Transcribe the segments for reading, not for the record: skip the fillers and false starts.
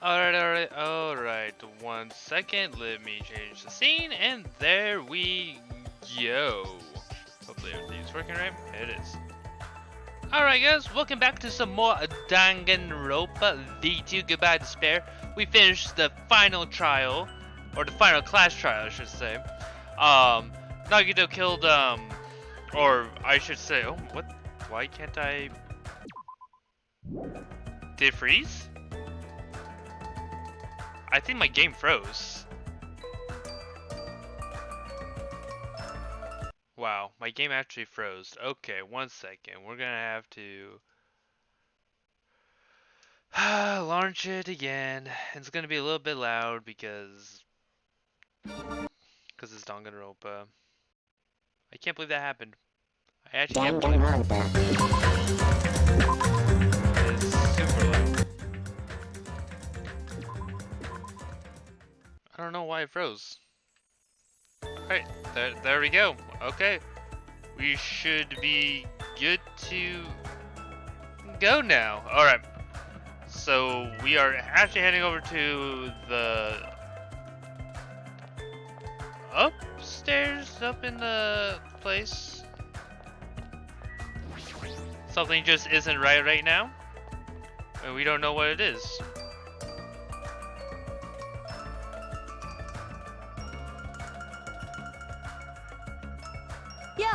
Alright. 1 second. Let me change the scene, and there we go. Hopefully everything's working right. It is. Alright guys, welcome back to some more Danganronpa V2 Goodbye Despair. We finished the final trial, or the final class trial I should say. Nagito killed, or I should say, oh, what? Why can't I? Did it freeze? I think my game froze. Wow, my game actually froze. Okay, 1 second. We're gonna have to launch it again. It's gonna be a little bit loud because it's Danganronpa. I can't believe that happened. I actually can't believe it. It's super loud. I don't know why it froze. Alright, there we go. Okay. We should be good to go now. Alright. So we are actually heading over to the upstairs, up in the place. Something just isn't right now. And we don't know what it is. Yo!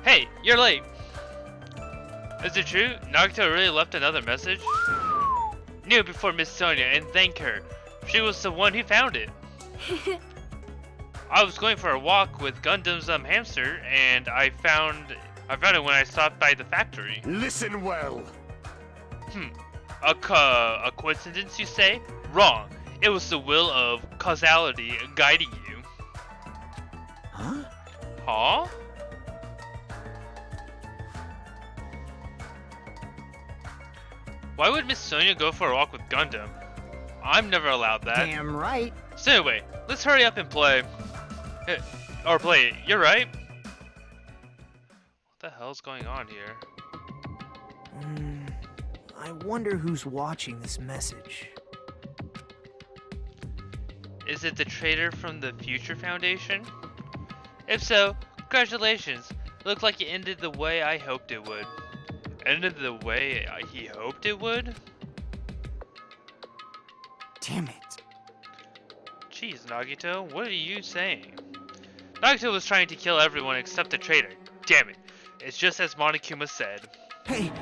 Hey, you're late. Is it true? Nagito really left another message? Knew before Miss Sonia and thank her. She was the one who found it. I was going for a walk with Gundam's hamster and I found it when I stopped by the factory. Listen well. A coincidence you say? Wrong. It was the will of causality guiding you. Huh? Huh? Why would Miss Sonia go for a walk with Gundam? I'm never allowed that. Damn right. So anyway, let's hurry up and play. Or play it. You're right. What the hell's going on here? I wonder who's watching this message. Is it the traitor from the Future Foundation? If so, congratulations. Looked like it ended the way I hoped it would. Ended the way he hoped it would? Damn it. Jeez, Nagito, what are you saying? Nagito was trying to kill everyone except the traitor. Damn it. It's just as Monokuma said. Hey!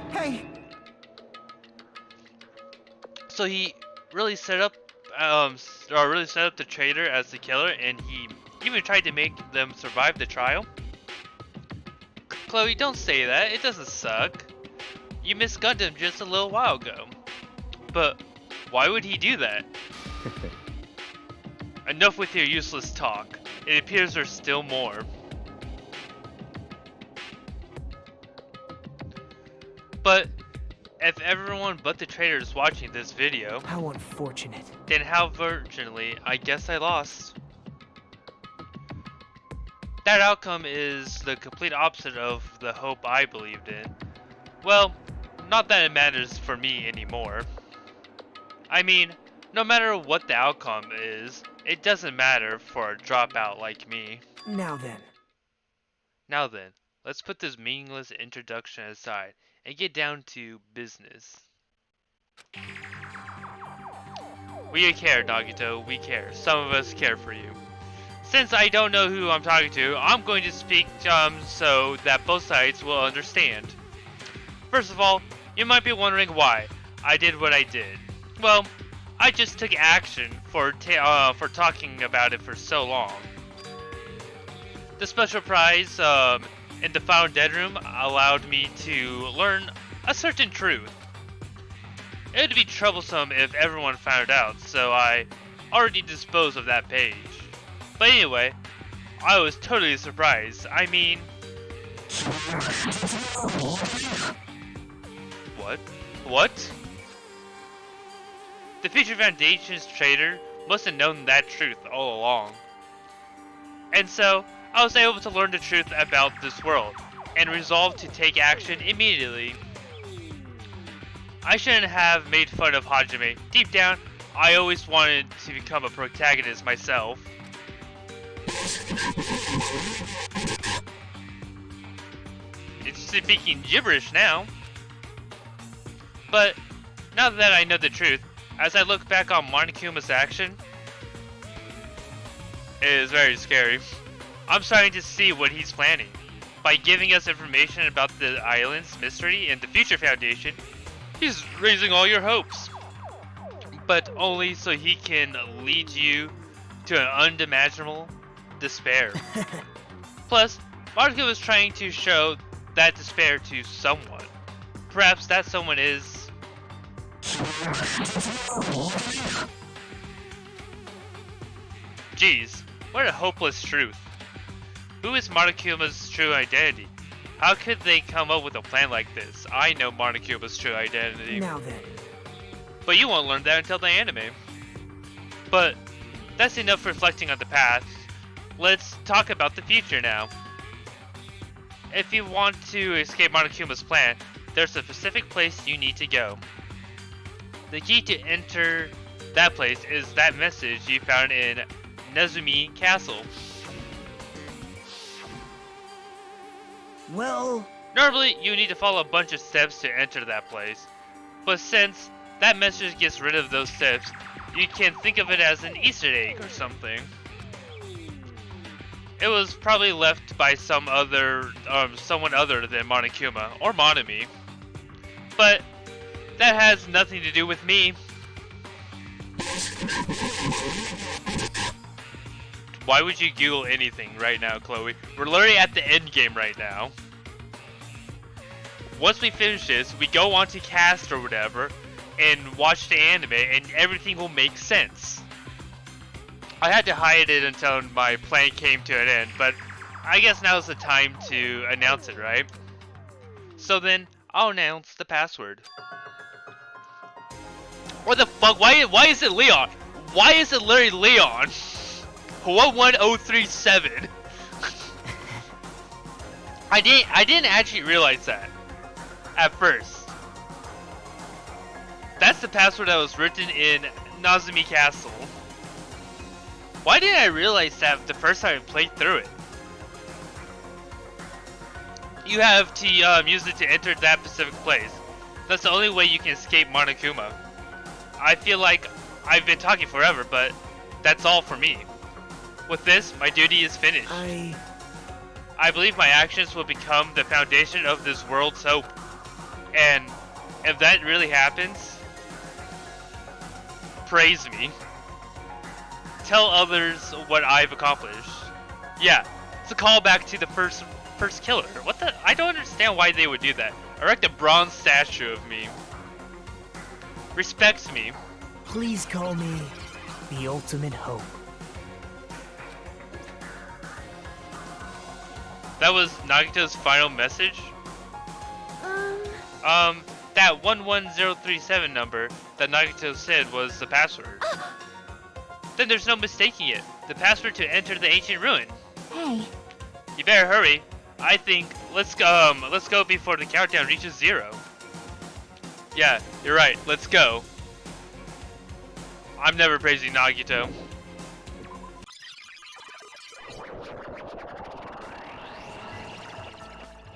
So he really set up the traitor as the killer, and he even tried to make them survive the trial? Chloe, don't say that. It doesn't suck. You missed Gundam just a little while ago. But why would he do that? Enough with your useless talk. It appears there's still more. But if everyone but the traitor is watching this video, How unfortunate. then how fortunately, I guess I lost. That outcome is the complete opposite of the hope I believed in. Well, not that it matters for me anymore. I mean, no matter what the outcome is, it doesn't matter for a dropout like me. Now then, let's put this meaningless introduction aside and get down to business. We care, Nagito, we care. Some of us care for you. Since I don't know who I'm talking to, I'm going to speak so that both sides will understand. First of all, you might be wondering why I did what I did. Well, I just took action for talking about it for so long. The special prize in the Found Dead Room allowed me to learn a certain truth. It would be troublesome if everyone found out, so I already disposed of that page. But anyway, I was totally surprised. I mean... What? The Future Foundation's traitor must have known that truth all along. And so, I was able to learn the truth about this world, and resolved to take action immediately. I shouldn't have made fun of Hajime. Deep down, I always wanted to become a protagonist myself. It's speaking gibberish now. But now that I know the truth, as I look back on Monokuma's action, it is very scary. I'm starting to see what he's planning. By giving us information about the island's mystery and the future foundation, he's raising all your hopes. But only so he can lead you to an unimaginable despair. Plus, Monokuma is trying to show that despair to someone. Perhaps that someone is... Geez, what a hopeless truth. Who is Monokuma's true identity? How could they come up with a plan like this? I know Monokuma's true identity. Now then. But you won't learn that until the anime. But that's enough reflecting on the past. Let's talk about the future now. If you want to escape Monokuma's plan, there's a specific place you need to go. The key to enter that place is that message you found in Nezumi Castle. Well... Normally, you need to follow a bunch of steps to enter that place. But since that message gets rid of those steps, you can think of it as an Easter egg or something. It was probably left by someone other than Monokuma or Monomi. But that has nothing to do with me. Why would you Google anything right now, Chloe? We're literally at the end game right now. Once we finish this, we go on to cast or whatever and watch the anime and everything will make sense. I had to hide it until my plan came to an end, but I guess now's the time to announce it, right? So then, I'll announce the password. What the fuck? Why is it Leon? Why is it literally Leon? 11037. I didn't actually realize that at first. That's the password that was written in Nezumi Castle. Why didn't I realize that the first time I played through it? You have to use it to enter that specific place. That's the only way you can escape Monokuma. I feel like I've been talking forever, but that's all for me. With this, my duty is finished. I believe my actions will become the foundation of this world's hope. And if that really happens, praise me. Tell others what I've accomplished. Yeah, it's a callback to the first killer. What the? I don't understand why they would do that. Erect a bronze statue of me. Respect me. Please call me the ultimate hope. That was Nagito's final message? That 11037 number that Nagito said was the password. Then there's no mistaking it. The password to enter the ancient ruin. Hey. You better hurry. I think let's go before the countdown reaches 0. Yeah, you're right. Let's go. I'm never praising Nagito.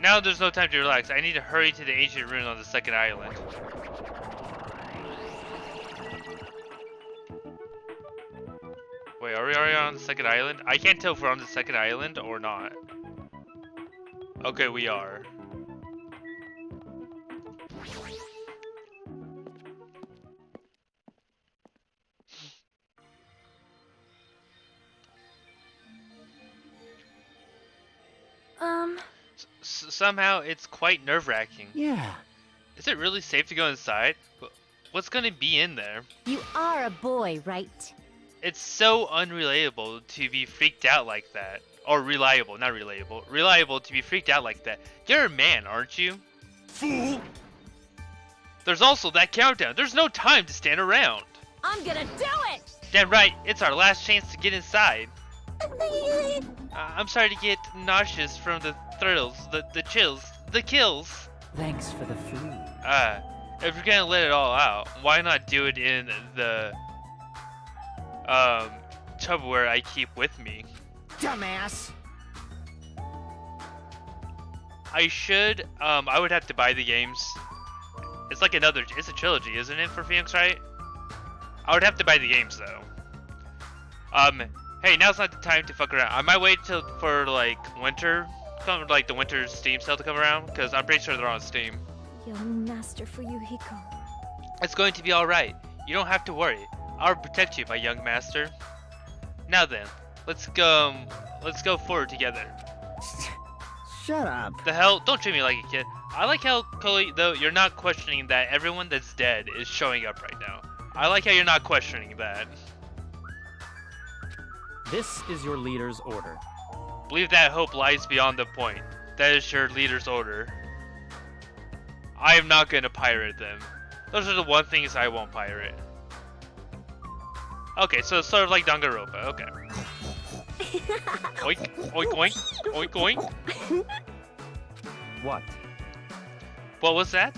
Now there's no time to relax. I need to hurry to the ancient ruin on the second island. Wait, are we already on the second island? I can't tell if we're on the second island or not. Okay, we are. Somehow it's quite nerve-wracking. Yeah. Is it really safe to go inside? What's gonna be in there? You are a boy, right? It's so unreliable to be freaked out like that. Or reliable, not relatable. Reliable to be freaked out like that. You're a man, aren't you? Fool! There's also that countdown. There's no time to stand around. I'm gonna do it! Damn right, it's our last chance to get inside. I'm sorry to get nauseous from the thrills, the chills, the kills. Thanks for the food. If you're gonna let it all out, why not do it in the Tupperware I keep with me? Dumbass! I would have to buy the games. It's like it's a trilogy, isn't it, for Phoenix, right? I would have to buy the games, though. Hey, now's not the time to fuck around. I might wait for, like, like the winter Steam sale to come around, because I'm pretty sure they're on Steam. Young Master Fuyuhiko. It's going to be alright. You don't have to worry. I'll protect you, my young master. Now then, let's go forward together. Shut up. The hell? Don't treat me like a kid. I like how, Chloe, though, you're not questioning that everyone that's dead is showing up right now. I like how you're not questioning that. This is your leader's order. Believe that hope lies beyond the point. That is your leader's order. I am not going to pirate them. Those are the one things I won't pirate. Okay, so it's sort of like Danganronpa. Okay. Oink, oink, oink, oink, oink. What? What was that?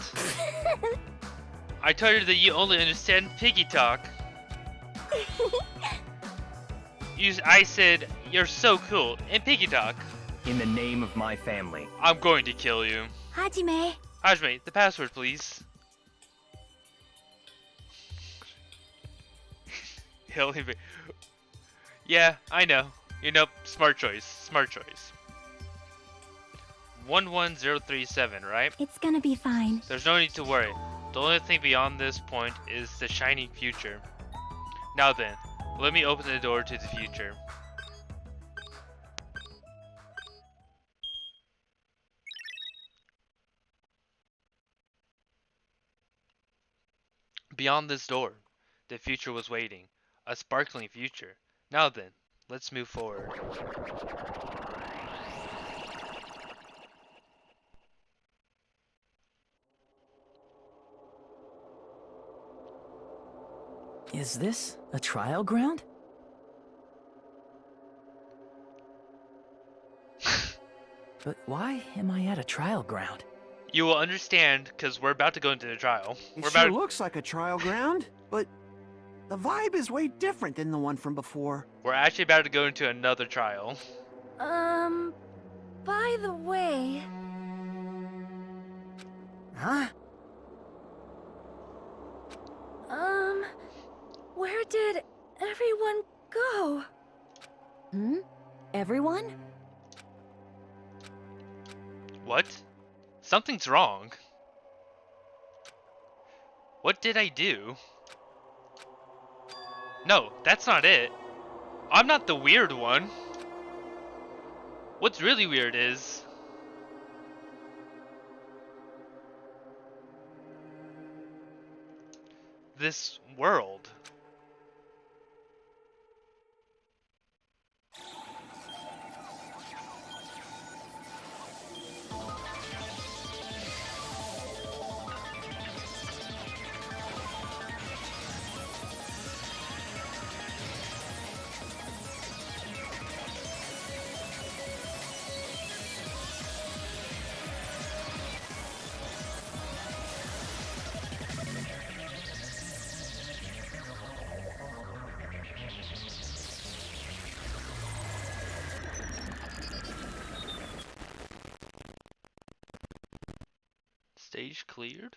I told you that you only understand piggy talk. I said, you're so cool in piggy talk. In the name of my family. I'm going to kill you. Hajime. Hajime, the password, please. Yeah, I know. You know, smart choice. Smart choice. 11037, right? It's gonna be fine. There's no need to worry. The only thing beyond this point is the shining future. Now then, let me open the door to the future. Beyond this door, the future was waiting. A sparkling future. Now then, let's move forward. Is this a trial ground? But why am I at a trial ground? You will understand, because we're about to go into the trial. It sure looks like a trial ground, but the vibe is way different than the one from before. We're actually about to go into another trial. By the way... Huh? Where did everyone go? Everyone? What? Something's wrong. What did I do? No, that's not it. I'm not the weird one. What's really weird is... this world. Stage cleared?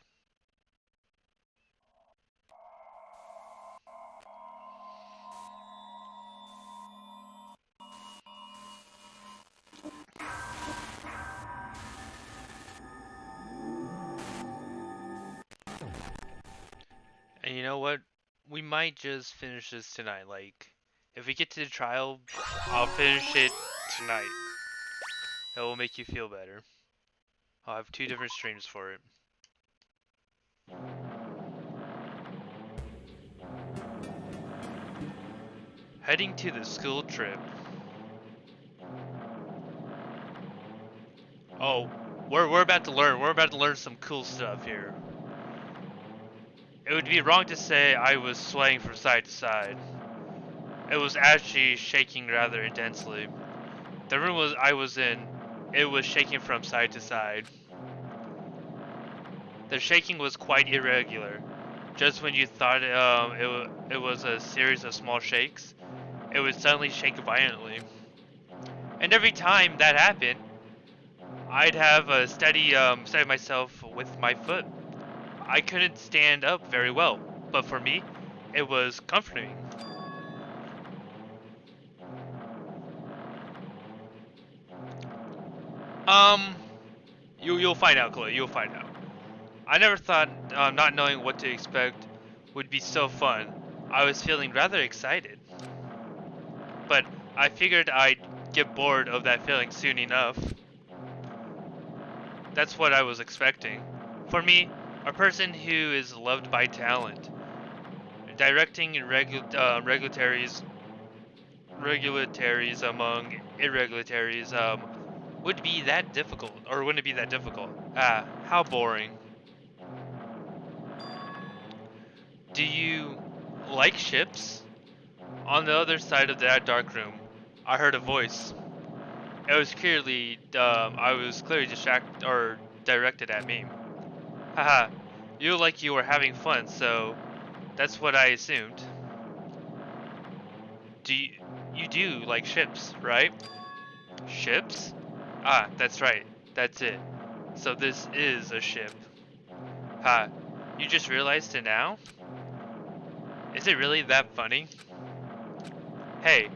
And you know what? We might just finish this tonight. Like, if we get to the trial, I'll finish it tonight. That will make you feel better. I'll have 2 different streams for it. Heading to the school trip. Oh, we're about to learn. We're about to learn some cool stuff here. It would be wrong to say I was swaying from side to side. It was actually shaking rather intensely. The room I was in, it was shaking from side to side. The shaking was quite irregular. Just when you thought it was a series of small shakes, it would suddenly shake violently. And every time that happened, I'd have a steady myself with my foot. I couldn't stand up very well, but for me, it was comforting. Um, you'll find out, Chloe. You'll find out. I never thought not knowing what to expect would be so fun. I was feeling rather excited, but I figured I'd get bored of that feeling soon enough. That's what I was expecting. For me, a person who is loved by talent, directing regulataries among irregularities would be that difficult, or wouldn't it be that difficult? Ah, how boring. Do you like ships? On the other side of that dark room, I heard a voice. I was clearly distracted or directed at me. Haha, you look like you were having fun, so that's what I assumed. Do you, you do like ships, right? Ships? Ah, that's right. That's it. So this is a ship. Ha, you just realized it now? Is it really that funny? Hey,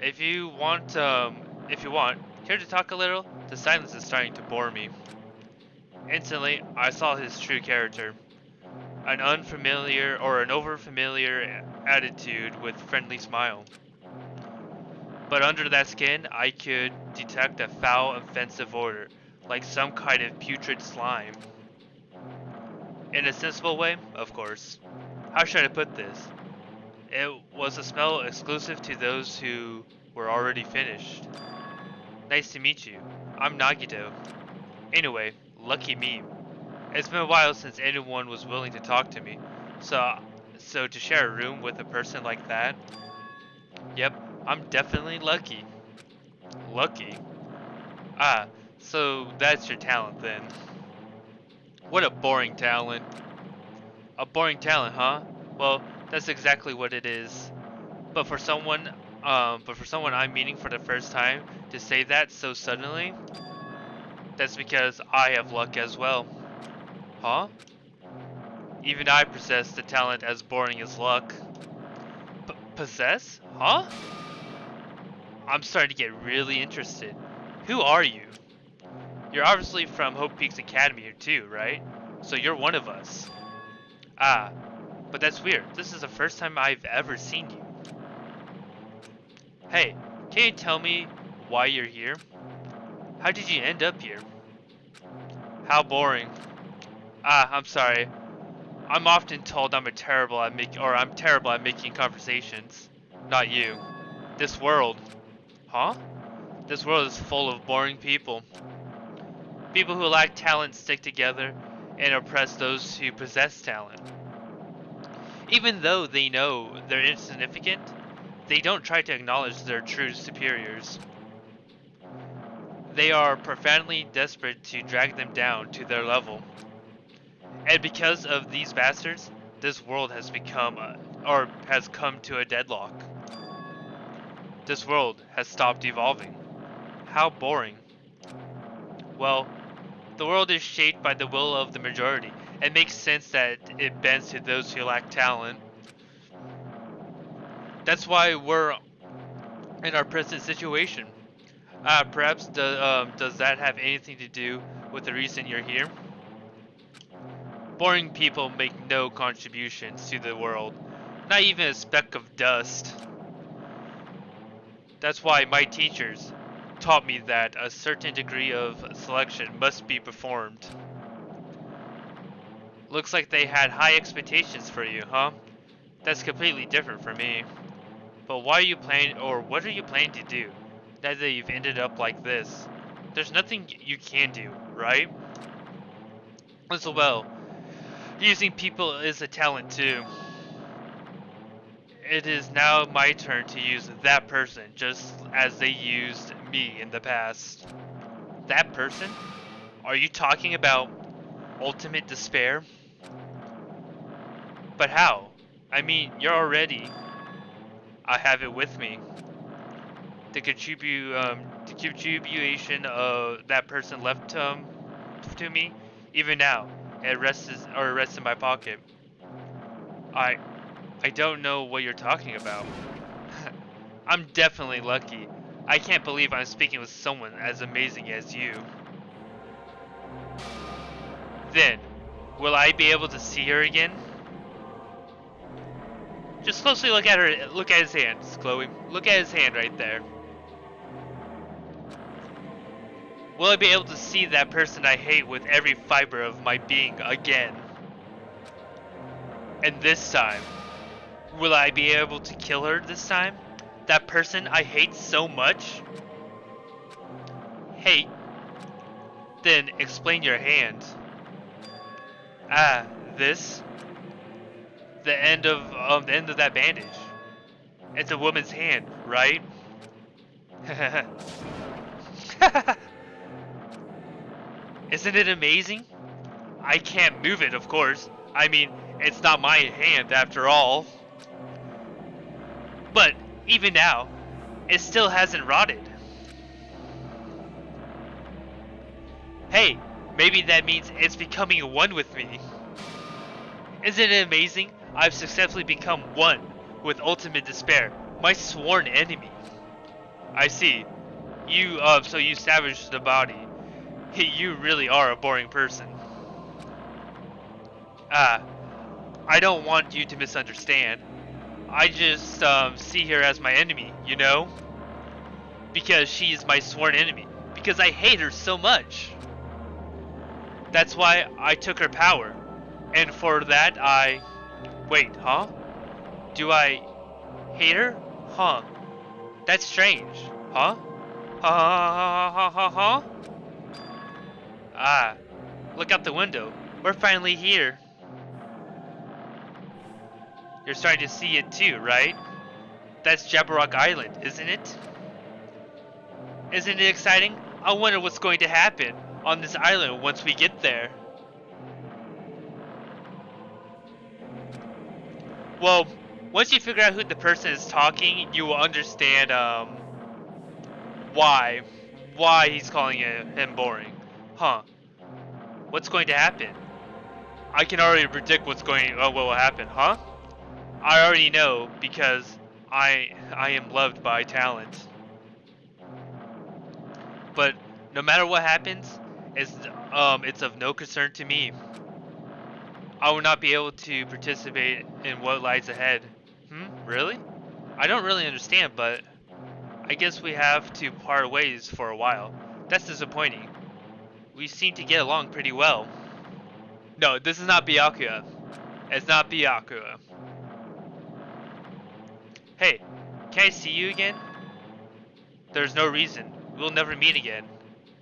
if you want, care to talk a little? The silence is starting to bore me. Instantly, I saw his true character. An unfamiliar or an overfamiliar attitude with friendly smile. But under that skin, I could detect a foul, offensive odor, like some kind of putrid slime. In a sensible way, of course. How should I put this? It was a smell exclusive to those who were already finished. Nice to meet you. I'm Nagito. Anyway, lucky me. It's been a while since anyone was willing to talk to me. So to share a room with a person like that? Yep, I'm definitely lucky. Lucky? Ah, so that's your talent then. What a boring talent. A boring talent, huh? Well, that's exactly what it is. But for someone I'm meeting for the first time to say that so suddenly, that's because I have luck as well. Huh? Even I possess the talent as boring as luck. Possess? Huh? I'm starting to get really interested. Who are you? You're obviously from Hope Peaks Academy too, right? So you're one of us. Ah, but that's weird. This is the first time I've ever seen you. Hey, can you tell me why you're here? How did you end up here? How boring. Ah, I'm sorry. I'm often told I'm terrible at making conversations. Not you. This world. Huh? This world is full of boring people. People who lack talent stick together and oppress those who possess talent. Even though they know they're insignificant, they don't try to acknowledge their true superiors. They are profoundly desperate to drag them down to their level. And because of these bastards, this world has has come to a deadlock. This world has stopped evolving. How boring. Well, the world is shaped by the will of the majority. It makes sense that it bends to those who lack talent. That's why we're in our present situation. Perhaps does that have anything to do with the reason you're here? Boring people make no contributions to the world, not even a speck of dust. That's why my teachers taught me that a certain degree of selection must be performed. Looks like they had high expectations for you, huh? That's completely different from me. But what are you planning to do, now that you've ended up like this? There's nothing you can do, right? As well, using people is a talent too. It is now my turn to use that person just as they used me in the past. That person? Are you talking about... ultimate despair? But how? I mean, you're already. I have it with me. The contribution of that person left to me, even now, it rests in my pocket. I I don't know what you're talking about. I'm definitely lucky. I can't believe I'm speaking with someone as amazing as you. Then, will I be able to see her again? Just closely look at her. Look at his hands, Chloe. Look at his hand right there. Will I be able to see that person I hate with every fiber of my being again? And this time, will I be able to kill her this time? That person I hate so much? Hate? Then explain your hand. Ah, this? The end of that bandage. It's a woman's hand, right? Isn't it amazing? I can't move it, of course. I mean, it's not my hand after all. But even now, it still hasn't rotted. Hey, maybe that means it's becoming one with me. Isn't it amazing? I've successfully become one with ultimate despair, my sworn enemy. I see. So you savaged the body. You really are a boring person. Ah, I don't want you to misunderstand. I just see her as my enemy, you know? Because she is my sworn enemy. Because I hate her so much. That's why I took her power. And for that Wait, huh? Do I hate her? Huh? That's strange. Huh? Huh? Ah, look out the window. We're finally here. You're starting to see it too, right? That's Jabberwock Island, isn't it? Isn't it exciting? I wonder what's going to happen on this island once we get there. Well, once you figure out who the person is talking, you will understand why he's calling him boring. Huh? What's going to happen? I can already predict what will happen, huh? I already know because I am loved by talent. But no matter what happens, it's of no concern to me. I will not be able to participate in what lies ahead. Really? I don't really understand, but I guess we have to part ways for a while. That's disappointing. We seem to get along pretty well. No, this is not Byakuya. It's not Byakuya. Hey, can I see you again? There's no reason. We'll never meet again.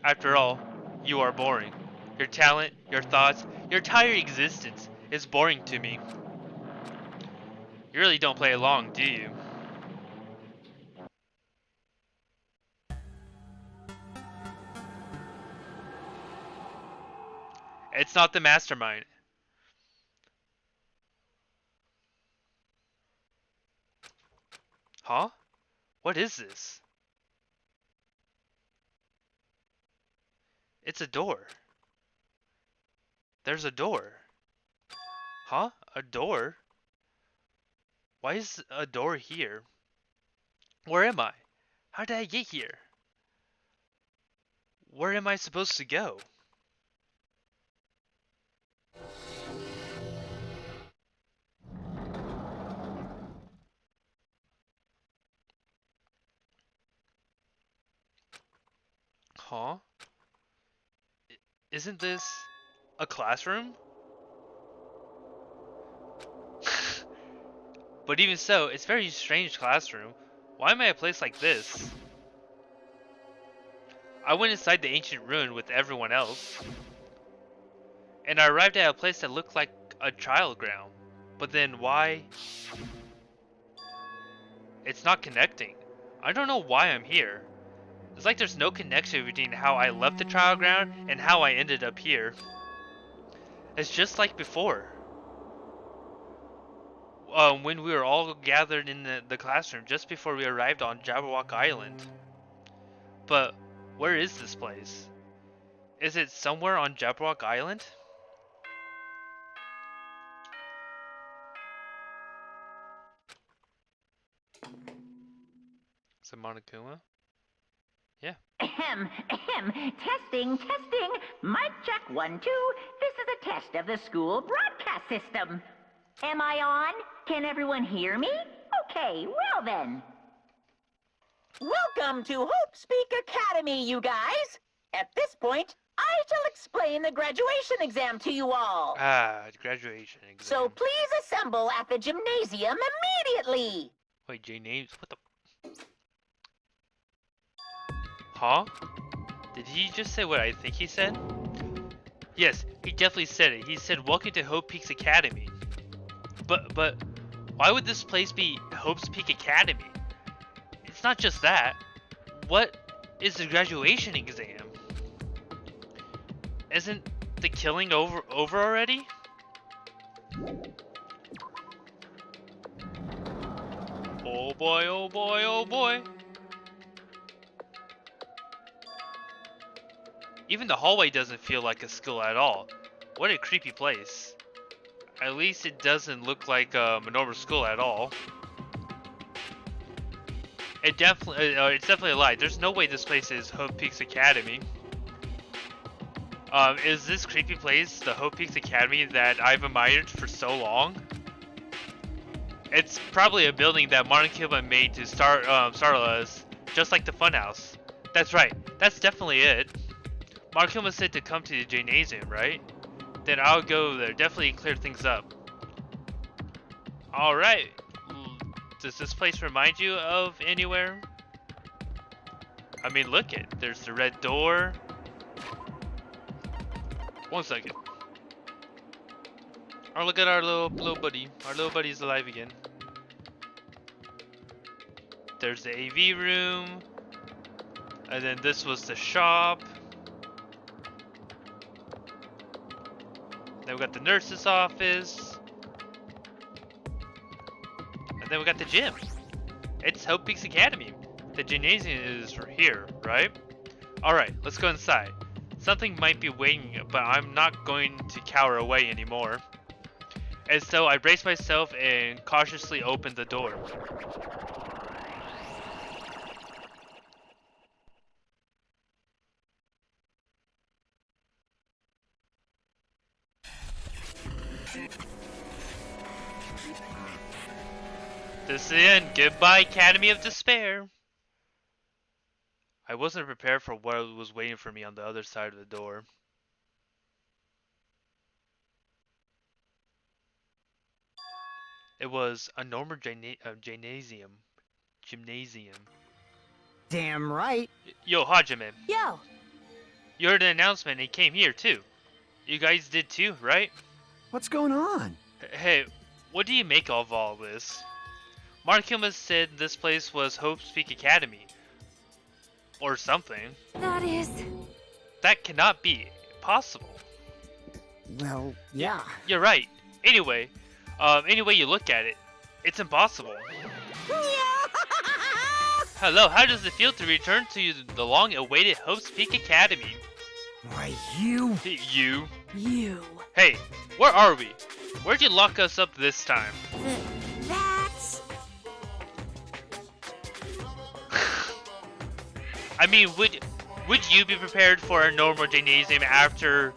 After all, you are boring. Your talent, your thoughts, your entire existence is boring to me. You really don't play along, do you? It's not the mastermind. Huh? What is this? It's a door. There's a door. Huh? A door? Why is a door here? Where am I? How did I get here? Where am I supposed to go? Huh? Isn't this a classroom? But even so, it's a very strange classroom. Why am I at a place like this? I went inside the ancient ruin with everyone else. And I arrived at a place that looked like a trial ground. But then why? It's not connecting. I don't know why I'm here. It's like there's no connection between how I left the trial ground and how I ended up here. It's just like before. When we were all gathered in the classroom just before we arrived on Jabberwock Island. But where is this place? Is it somewhere on Jabberwock Island? Is it Monokuma? Yeah. Ahem, ahem. Testing, testing. Mic check 1, 2. This is a test of the school broadcast system. Am I on? Can everyone hear me? Okay, well then. Welcome to Hope Speak Academy, you guys. At this point, I shall explain the graduation exam to you all. Graduation exam. So please assemble at the gymnasium immediately. Wait, Names? What the? Huh? Did he just say what I think he said? Yes, he definitely said it. He said, "Welcome to Hope Peaks Academy." But, why would this place be Hope's Peak Academy? It's not just that. What is the graduation exam? Isn't the killing over already? Oh boy, oh boy, oh boy. Even the hallway doesn't feel like a school at all. What a creepy place. At least it doesn't look like a normal school at all. It's definitely a lie. There's no way this place is Hope Peaks Academy. Is this creepy place the Hope Peaks Academy that I've admired for so long? It's probably a building that Monokuma made to startle us, just like the funhouse. That's right. That's definitely it. Monokuma said to come to the gymnasium, right? Then I'll go there. Definitely clear things up. Alright. Does this place remind you of anywhere? I mean, look it. There's the red door. 1 second. Oh, look at our little buddy. Our little buddy's alive again. There's the AV room. And then this was the shop. Then we got the nurse's office. And then we got the gym. It's Hope Peaks Academy. The gymnasium is here, right? Alright, let's go inside. Something might be waiting, but I'm not going to cower away anymore. And so I braced myself and cautiously opened the door. This is the end. Goodbye, Academy of Despair. I wasn't prepared for what was waiting for me on the other side of the door. It was a normal gymnasium. Damn right. Yo, Hajime. Yo! You heard an announcement and it came here too. You guys did too, right? What's going on? Hey, what do you make of all this? Monokuma said this place was Hope's Peak Academy. Or something. That is... That cannot be possible. Well, yeah. You're right. Anyway, any way you look at it, it's impossible. Hello, how does it feel to return to the long-awaited Hope's Peak Academy? Why, you... You? You. Hey, where are we? Where'd you lock us up this time? That's... I mean, would you be prepared for a normal gymnasium after,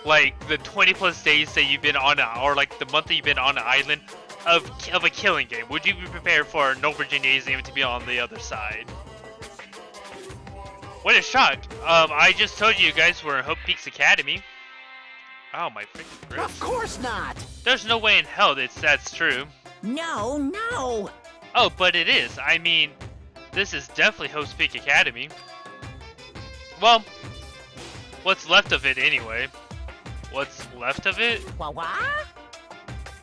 like, the 20+ days that you've been on, or like the month that you've been on an island of a killing game? Would you be prepared for a normal gymnasium to be on the other side? What a shock! I just told you guys we're in Hope Peaks Academy. Oh my freaking Christ. Of course not! There's no way in hell that's true. No, no! Oh, but it is. I mean, this is definitely Hope's Peak Academy. Well, what's left of it anyway? What's left of it? What?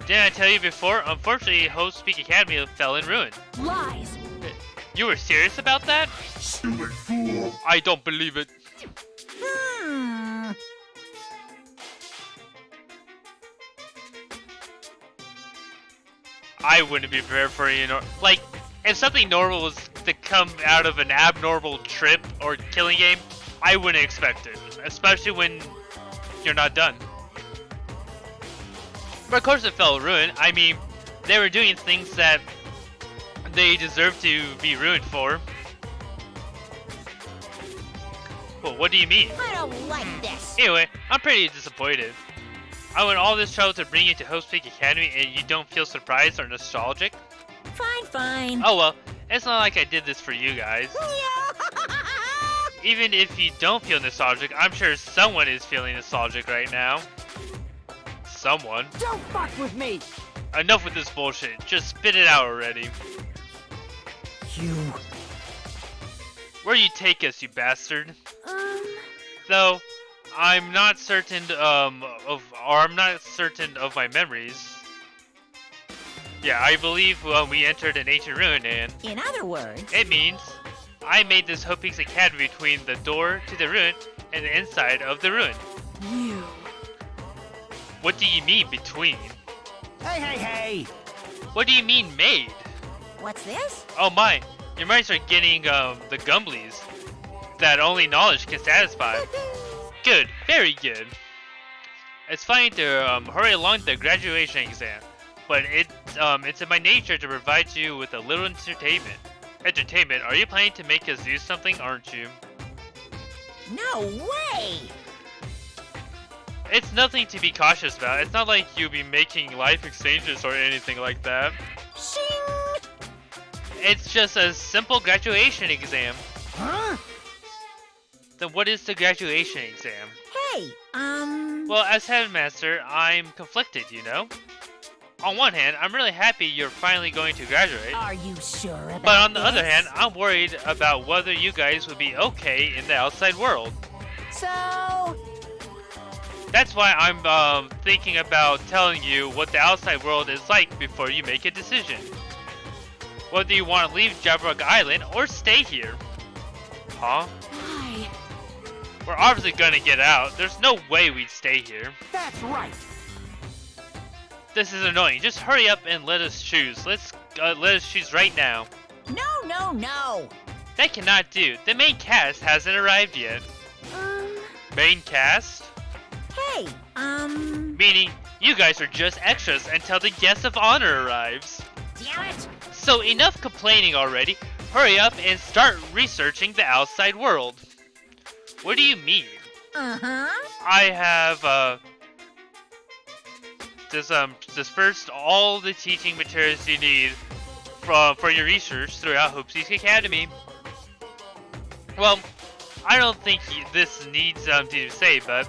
Didn't I tell you before? Unfortunately, Hope's Peak Academy fell in ruin. Lies. You were serious about that? Silly fool. I don't believe it. I wouldn't be prepared for any like, if something normal was to come out of an abnormal trip or killing game, I wouldn't expect it, especially when you're not done. But of course it felt ruined. I mean, they were doing things that they deserve to be ruined for. Well, what do you mean? I don't like this. Anyway, I'm pretty disappointed. I went all this trouble to bring you to Hope's Peak Academy and you don't feel surprised or nostalgic? Fine, fine. Oh well, it's not like I did this for you guys. Even if you don't feel nostalgic, I'm sure someone is feeling nostalgic right now. Someone. Don't fuck with me! Enough with this bullshit. Just spit it out already. You... Where you take us, you bastard? Though, I'm not certain I'm not certain of my memories. Yeah, I believe we entered an ancient ruin, and In other words, it means I made this Hope Peaks Academy between the door to the ruin and the inside of the ruin. you. What do you mean between? Hey, hey, hey! What do you mean made? What's this? Oh my, your minds are getting the gumblies that only knowledge can satisfy. Good, very good. It's fine to hurry along the graduation exam, but it's in my nature to provide you with a little entertainment. Entertainment? Are you planning to make us do something, aren't you? No way! It's nothing to be cautious about. It's not like you'll be making life exchanges or anything like that. Shing! It's just a simple graduation exam. Huh? Then what is the graduation exam? Hey, Well, as headmaster, I'm conflicted, you know? On one hand, I'm really happy you're finally going to graduate. Are you sure about But on the this? other hand, I'm worried about whether you guys would be okay in the outside world. So, That's why I'm thinking about telling you what the outside world is like before you make a decision. Whether you want to leave Jabberwock Island or stay here. Huh? why? We're obviously gonna get out. There's no way we'd stay here. That's right! This is annoying. Just hurry up and let us choose. Let us choose right now. No, no, no! That cannot do. The main cast hasn't arrived yet. Main cast? Hey, Meaning, you guys are just extras until the guest of honor arrives. damn it! So enough complaining already. Hurry up and start researching the outside world. What do you mean? Uh-huh. I have dispersed all the teaching materials you need for your research throughout Hope's Peak Academy. Well, I don't think this needs to say, but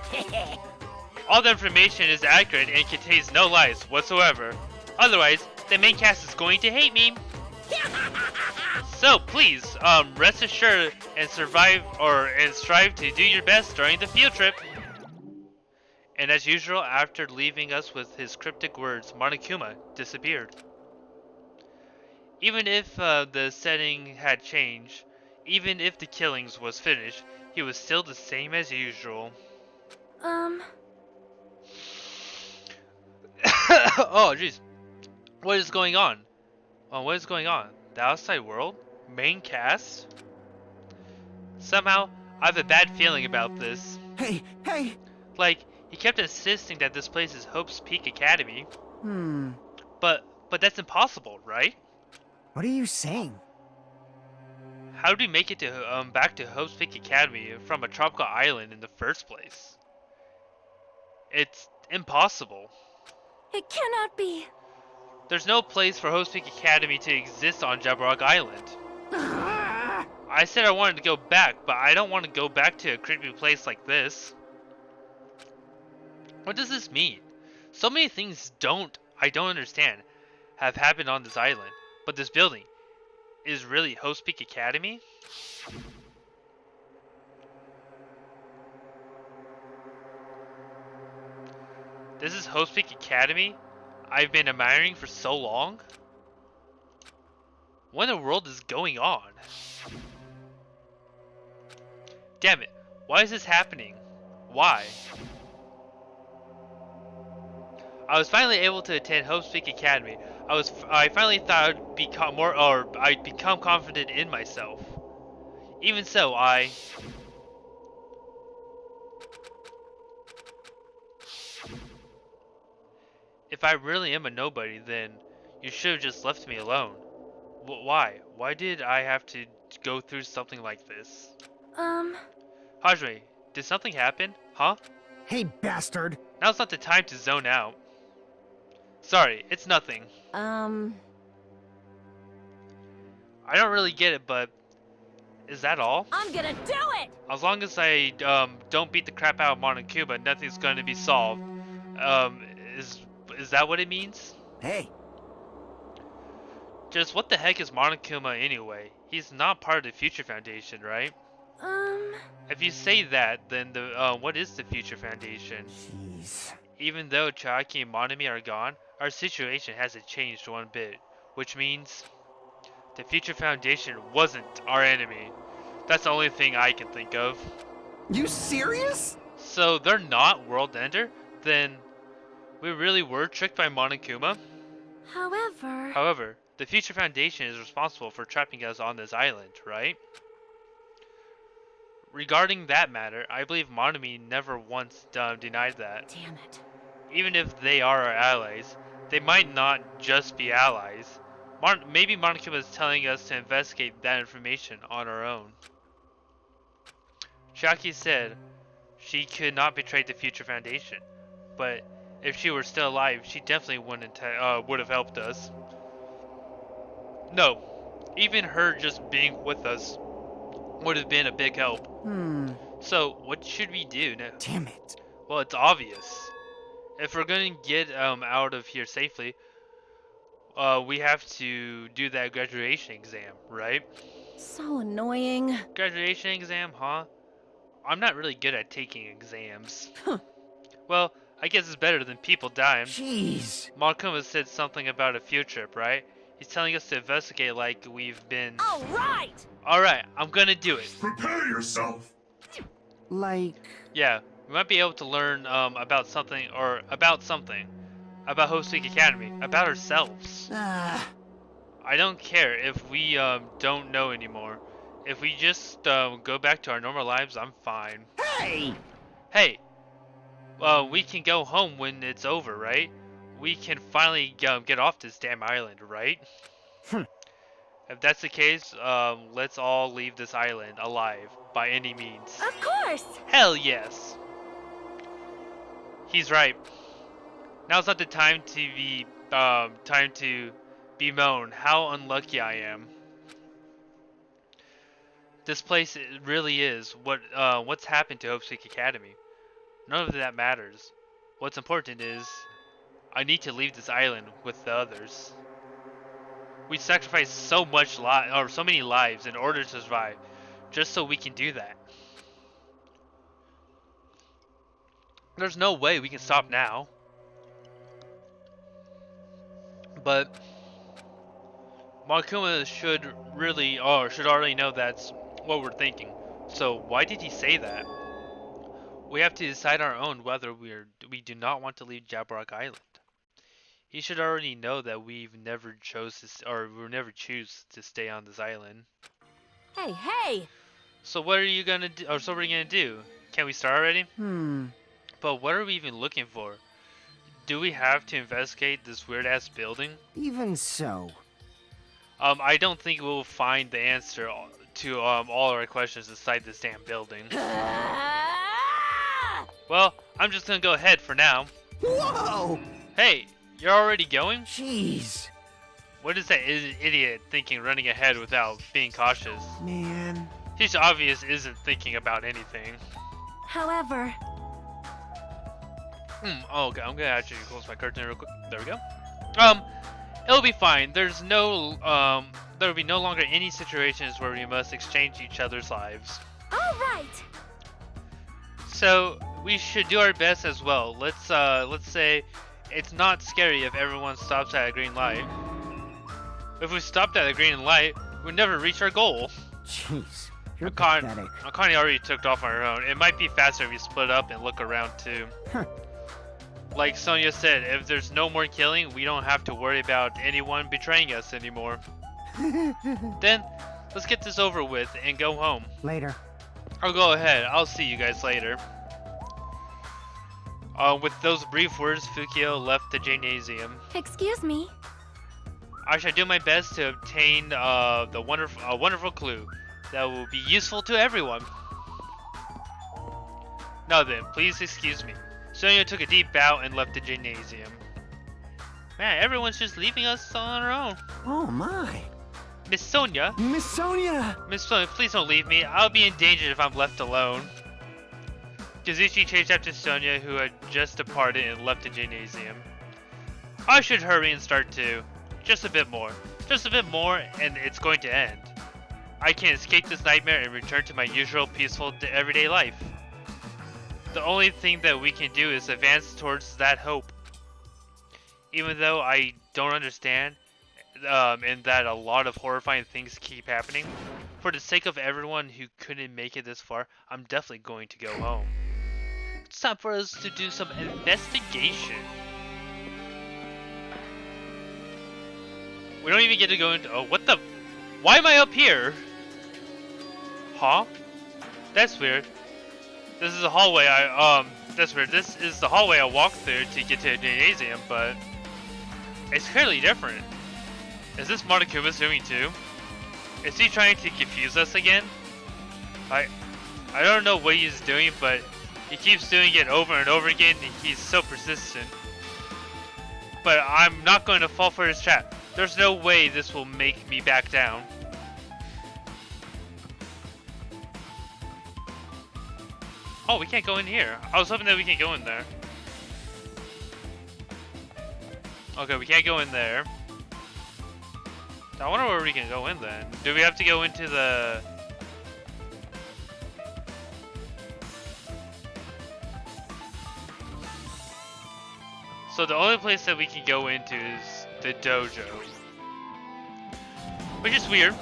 all the information is accurate and contains no lies whatsoever. Otherwise, the main cast is going to hate me. So please, rest assured and strive to do your best during the field trip. And as usual, after leaving us with his cryptic words, Monokuma disappeared. Even if the setting had changed, even if the killings was finished, he was still the same as usual. Oh, jeez. What is going on? What is going on? The outside world? Main cast? Somehow, I have a bad feeling about this. Hey, hey! Like, he kept insisting that this place is Hope's Peak Academy. Hmm. But that's impossible, right? What are you saying? How did we make it to back to Hope's Peak Academy from a tropical island in the first place? It's impossible. It cannot be. There's no place for Hope's Peak Academy to exist on Jabberwock Island. I said I wanted to go back, but I don't want to go back to a creepy place like this. What does this mean? So many things I don't understand have happened on this island, but this building is really Hope's Peak Academy? This is Hope's Peak Academy I've been admiring for so long? What in the world is going on? Damn it, why is this happening? Why? I was finally able to attend Hope Speak Academy. I finally thought I'd become I'd become confident in myself. Even so, if I really am a nobody, then you should have just left me alone. Why? Why did I have to go through something like this? Hajime, did something happen? Huh? Hey, bastard! Now's not the time to zone out. Sorry, it's nothing. I don't really get it, but is that all? I'm gonna do it! As long as I don't beat the crap out of Monokuma, nothing's going to be solved. Is that what it means? Hey, Just what the heck is Monokuma anyway? He's not part of the Future Foundation, right? If you say that, then what is the Future Foundation? Jeez. Even though Chiaki and Monomi are gone, our situation hasn't changed one bit, which means the Future Foundation wasn't our enemy. That's the only thing I can think of. you serious? So they're not World Ender? Then we really were tricked by Monokuma? However, the Future Foundation is responsible for trapping us on this island, right? Regarding that matter, I believe Monomi never once denied that. Damn it. Even if they are our allies, they might not just be allies. Maybe Monokuma is telling us to investigate that information on our own. Chiaki said she could not betray the Future Foundation, but if she were still alive, she definitely would have helped us. No, even her just being with us would have been a big help. So, what should we do now? Damn it. Well, it's obvious. If we're going to get out of here safely, we have to do that graduation exam, right? So annoying. Graduation exam, huh? I'm not really good at taking exams. Well, I guess it's better than people dying. Jeez. Monokuma said something about a field trip, right? He's telling us to investigate like we've been... Alright! Alright, I'm gonna do it. Prepare yourself. Like, Yeah, we might be able to learn about something. About Hope Speak Academy. About ourselves. I don't care if we don't know anymore. If we just go back to our normal lives, I'm fine. hey! Hey! We can go home when it's over, right? We can finally get off this damn island, right? If that's the case, let's all leave this island alive by any means. Of course! Hell yes! He's right. Now's not the time to bemoan how unlucky I am. This place really is what's happened to Hope Speak Academy. None of that matters. What's important is I need to leave this island with the others. We sacrificed so many lives in order to survive, just so we can do that. There's no way we can stop now. But Monokuma should already know that's what we're thinking. So why did he say that? We have to decide our own whether we do not want to leave Jabberwock Island. He should already know that we never choose to stay on this island. Hey, hey! So what are you gonna do? Or so what are you gonna do? Can we start already? Hmm. But what are we even looking for? Do we have to investigate this weird ass building? Even so. I don't think we'll find the answer to all our questions inside this damn building. Well, I'm just gonna go ahead for now. Whoa! Hey, you're already going? Jeez. What is that idiot thinking running ahead without being cautious? Man. He's obvious isn't thinking about anything. However, Oh, okay, I'm gonna actually close my curtain real quick. There we go. It'll be fine. There will be no longer any situations where we must exchange each other's lives. alright! So we should do our best as well. Let's say it's not scary if everyone stops at a green light. If we stopped at a green light, we'd never reach our goal. Jeez. You're Akane pathetic. already took off on her own. It might be faster if we split up and look around too. Like Sonia said, if there's no more killing, we don't have to worry about anyone betraying us anymore. Then, let's get this over with and go home. Later. I'll go ahead. I'll see you guys later. With those brief words, Fukio left the gymnasium. Excuse me. I shall do my best to obtain a wonderful clue that will be useful to everyone. Now then, please excuse me. Sonia took a deep bow and left the gymnasium. Man, everyone's just leaving us on our own. Oh my. Miss Sonia? Miss Sonia! Miss Sonia, please don't leave me. I'll be endangered if I'm left alone. Kazuchi chased after Sonia, who had just departed and left the gymnasium. I should hurry and start too. Just a bit more. Just a bit more, and it's going to end. I can escape this nightmare and return to my usual peaceful everyday life. The only thing that we can do is advance towards that hope. Even though I don't understand, and that a lot of horrifying things keep happening, for the sake of everyone who couldn't make it this far, I'm definitely going to go home. It's time for us to do some investigation. We don't even get to go into— oh, what the— why am I up here? Huh? That's weird. This is a hallway that's weird. This is the hallway I walked through to get to the gymnasium, but it's clearly different. Is this Monokuma's doing too? Is he trying to confuse us again? I don't know what he's doing, but he keeps doing it over and over again, and he's so persistent. But I'm not going to fall for his trap. There's no way this will make me back down. Oh, we can't go in here. I was hoping that we can go in there. Okay, we can't go in there. I wonder where we can go in then. Do we have to go into the... So the only place that we can go into is the dojo. Which is weird.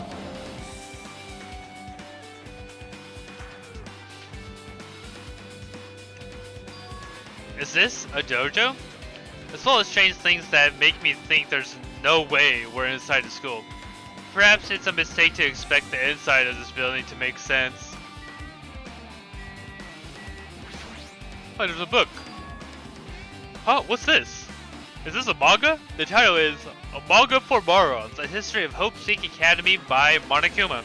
Is this a dojo? It's full of strange things that make me think there's no way we're inside the school. Perhaps it's a mistake to expect the inside of this building to make sense. Oh, there's a book. Huh, what's this? Is this a manga? The title is A Manga for Morons, A History of Hope Seek Academy by Monokuma.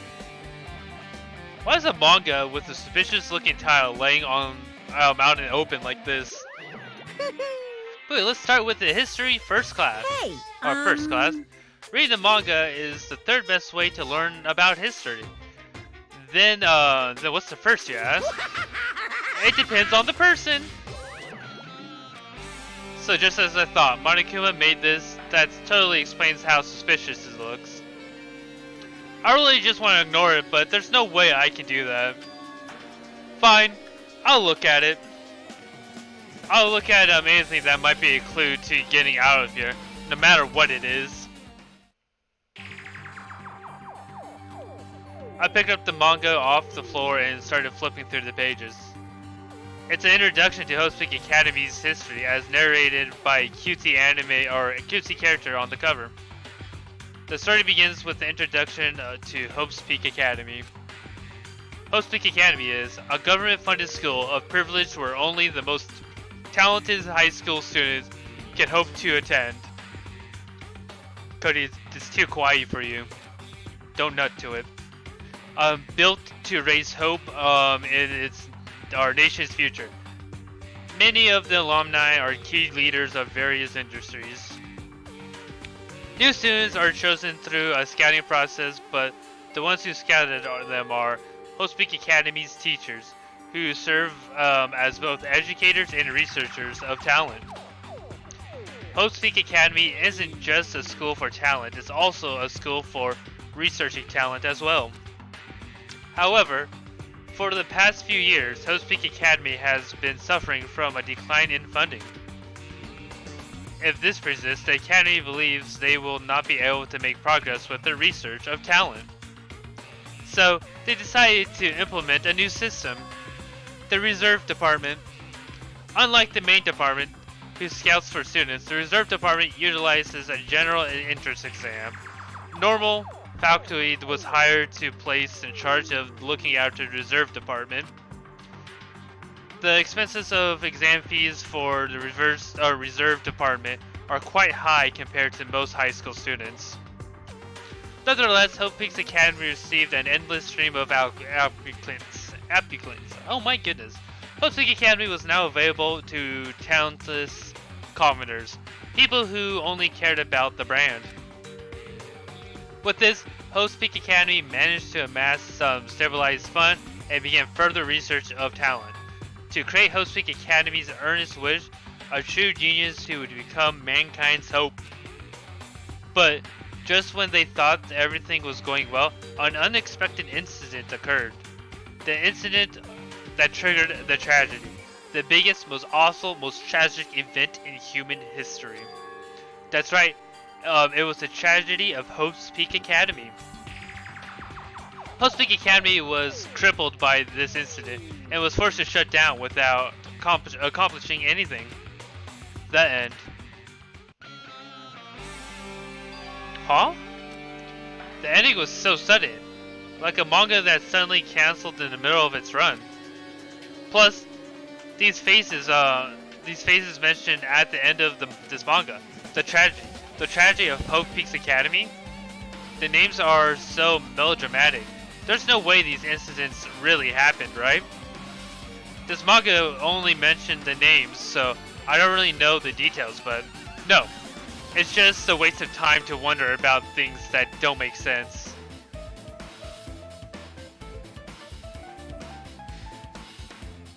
Why is a manga with a suspicious looking title laying on out in the open like this? Wait, let's start with the history first class. Hey, First class. Reading the manga is the third best way to learn about history. Then what's the first, you ask? It depends on the person. So just as I thought, Monokuma made this. That totally explains how suspicious it looks. I really just want to ignore it, but there's no way I can do that. Fine, I'll look at it. I'll look at anything that might be a clue to getting out of here, no matter what it is. I picked up the manga off the floor and started flipping through the pages. It's an introduction to Hope Peak Academy's history as narrated by a cutesy anime or a cutesy character on the cover. The story begins with the introduction to Hope Peak Academy. Hope Peak Academy is a government-funded school of privilege where only the most talented high school students can hope to attend. Cody, it's too kawaii for you. Don't nut to it. Built to raise hope in our nation's future. Many of the alumni are key leaders of various industries. New students are chosen through a scouting process, but the ones who scouted them are Hope Peak Academy's teachers, who serve as both educators and researchers of talent. Hope Peak Academy isn't just a school for talent, it's also a school for researching talent as well. However, for the past few years, Hope Peak Academy has been suffering from a decline in funding. If this persists, the Academy believes they will not be able to make progress with their research of talent. So, they decided to implement a new system. The Reserve Department. Unlike the main department, who scouts for students. The reserve department utilizes a general entrance exam. Normal faculty was hired to place in charge of looking after the reserve department. The expenses of exam fees for the reserve department are quite high compared to most high school students. Nonetheless, Hope Peaks Academy received an endless stream of applicants. Oh my goodness. Hope Peaks Academy was now available to talentless commoners, people who only cared about the brand. With this, Hope Peaks Academy managed to amass some stabilized funds and began further research of talent. To create Hope Peaks Academy's earnest wish, a true genius who would become mankind's hope. But just when they thought everything was going well, an unexpected incident occurred. The incident that triggered the tragedy. The biggest, most awful, most tragic event in human history. That's right, it was the tragedy of Hope's Peak Academy. Hope's Peak Academy was crippled by this incident and was forced to shut down without accomplishing anything. The end. Huh? The ending was so sudden, like a manga that suddenly cancelled in the middle of its run. Plus, these faces mentioned at the end of this manga, the tragedy of Hope Peaks Academy. The names are so melodramatic. There's no way these incidents really happened, right? This manga only mentioned the names, so I don't really know the details, but no. It's just a waste of time to wonder about things that don't make sense.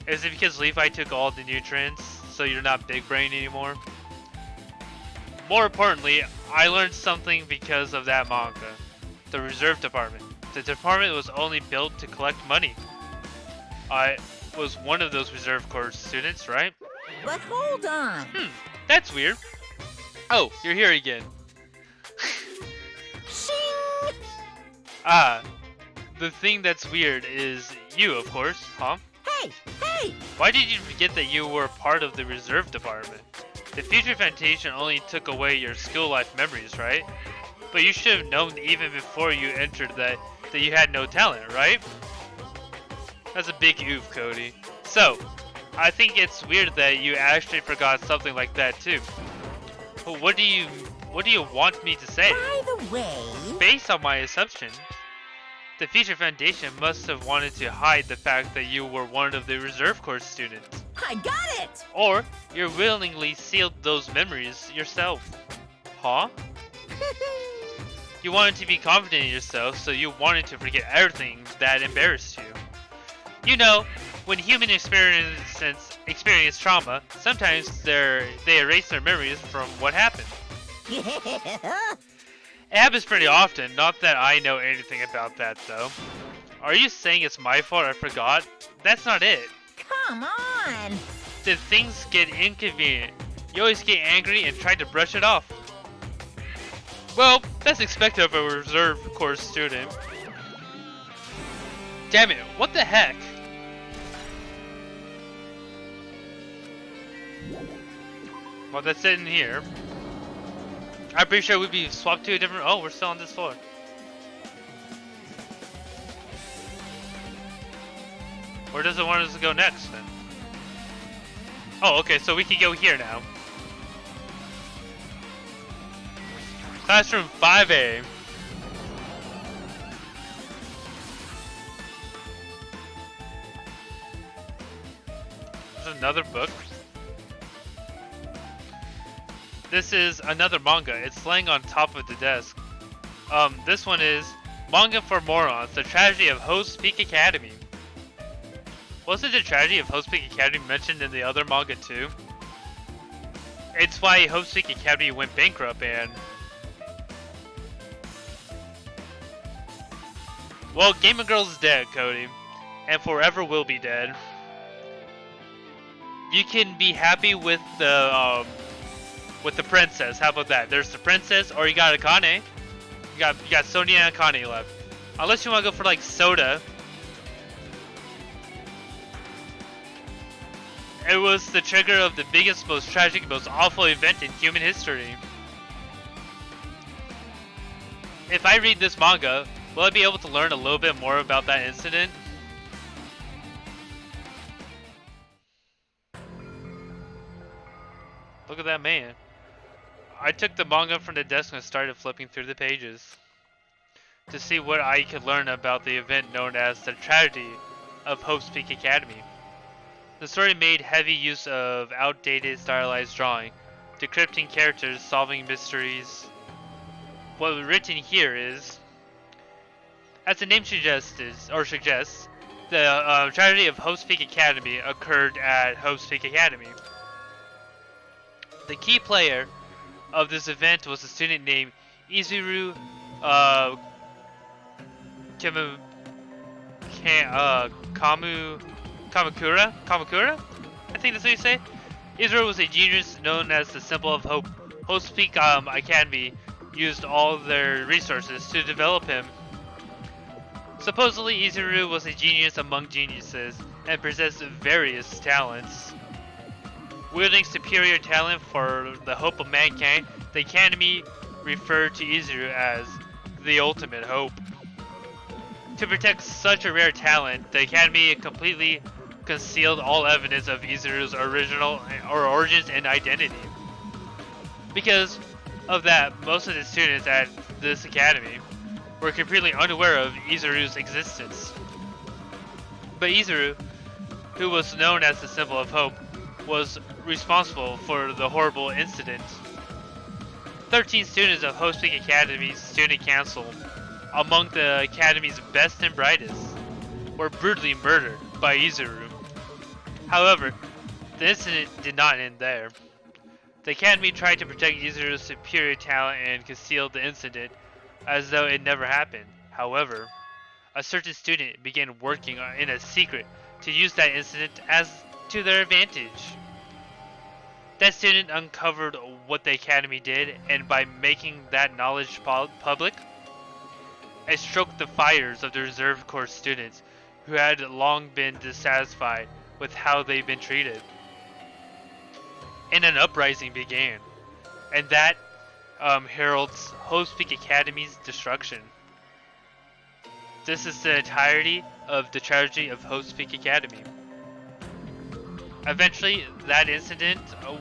Is it because Levi took all the nutrients, so you're not big brain anymore? More importantly, I learned something because of that manga. The reserve department. The department was only built to collect money. I was one of those reserve corps students, right? But hold on. That's weird. Oh, you're here again. Shing! Ah, the thing that's weird is you, of course, huh? Hey, hey! Why did you forget that you were part of the reserve department? The Future Foundation only took away your school life memories, right? But you should have known even before you entered that you had no talent, right? That's a big oof, Cody. So, I think it's weird that you actually forgot something like that too. But what do you want me to say? By the way... Based on my assumption, the Future Foundation must have wanted to hide the fact that you were one of the reserve corps students. I got it! Or you willingly sealed those memories yourself. Huh? You wanted to be confident in yourself, so you wanted to forget everything that embarrassed you. You know, when humans experience trauma, sometimes they erase their memories from what happened. It happens pretty often, not that I know anything about that though. Are you saying it's my fault I forgot? That's not it. Come on! Did things get inconvenient? You always get angry and try to brush it off. Well, that's expected of a reserve corps student. Damn it, what the heck? Well, that's it in here. I'm pretty sure we'd be swapped to a different... Oh, we're still on this floor. Where does it want us to go next, then? Oh, okay, so we can go here now. Classroom 5A. There's another book. This is another manga. It's laying on top of the desk. This one is Manga for Morons, The Tragedy of Hope's Peak Academy. Wasn't the tragedy of Hope's Peak Academy mentioned in the other manga too? It's why Hope's Peak Academy went bankrupt and... Well, Gamer Girl's dead, Cody. And forever will be dead. You can be happy with the princess. How about that? There's the princess, or you got Akane. You got Sonia and Akane left. Unless you want to go for like Soda. It was the trigger of the biggest, most tragic, most awful event in human history. If I read this manga, will I be able to learn a little bit more about that incident? Look at that man. I took the manga from the desk and started flipping through the pages to see what I could learn about the event known as the tragedy of Hope's Peak Academy. The story made heavy use of outdated stylized drawing, decrypting characters, solving mysteries. What was written here is, as the name suggests, the tragedy of Hope's Peak Academy occurred at Hope's Peak Academy. The key player of this event was a student named Izuru Kamakura? I think that's what you say. Izuru was a genius known as the symbol of hope. Hope's Peak Academy used all their resources to develop him. Supposedly, Izuru was a genius among geniuses and possessed various talents. Wielding superior talent for the hope of mankind, the Academy referred to Izuru as the ultimate hope. To protect such a rare talent, the Academy completely concealed all evidence of Izuru's origins and identity. Because of that, most of the students at this academy were completely unaware of Izuru's existence. But Izuru, who was known as the symbol of hope, was responsible for the horrible incident. 13 students of Hope's Peak Academy's student council, among the academy's best and brightest, were brutally murdered by Izuru. However, the incident did not end there. The academy tried to protect Izuru's superior talent and concealed the incident as though it never happened. However, a certain student began working in a secret to use that incident as to their advantage. That student uncovered what the academy did, and by making that knowledge public, it stroked the fires of the reserve corps students who had long been dissatisfied with how they'd been treated. And an uprising began, and that heralds Hope's Peak Academy's destruction. This is the entirety of the tragedy of Hope's Peak Academy. Eventually, that incident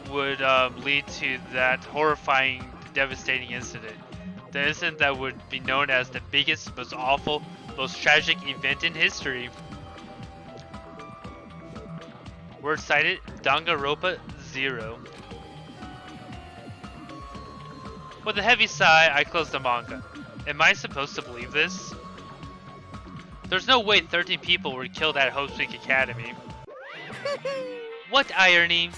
would lead to that horrifying, devastating incident. The incident that would be known as the biggest, most awful, most tragic event in history. Words cited, Danganronpa 0. With a heavy sigh, I closed the manga. Am I supposed to believe this? There's no way 13 people were killed at Hope's Peak Academy. What irony!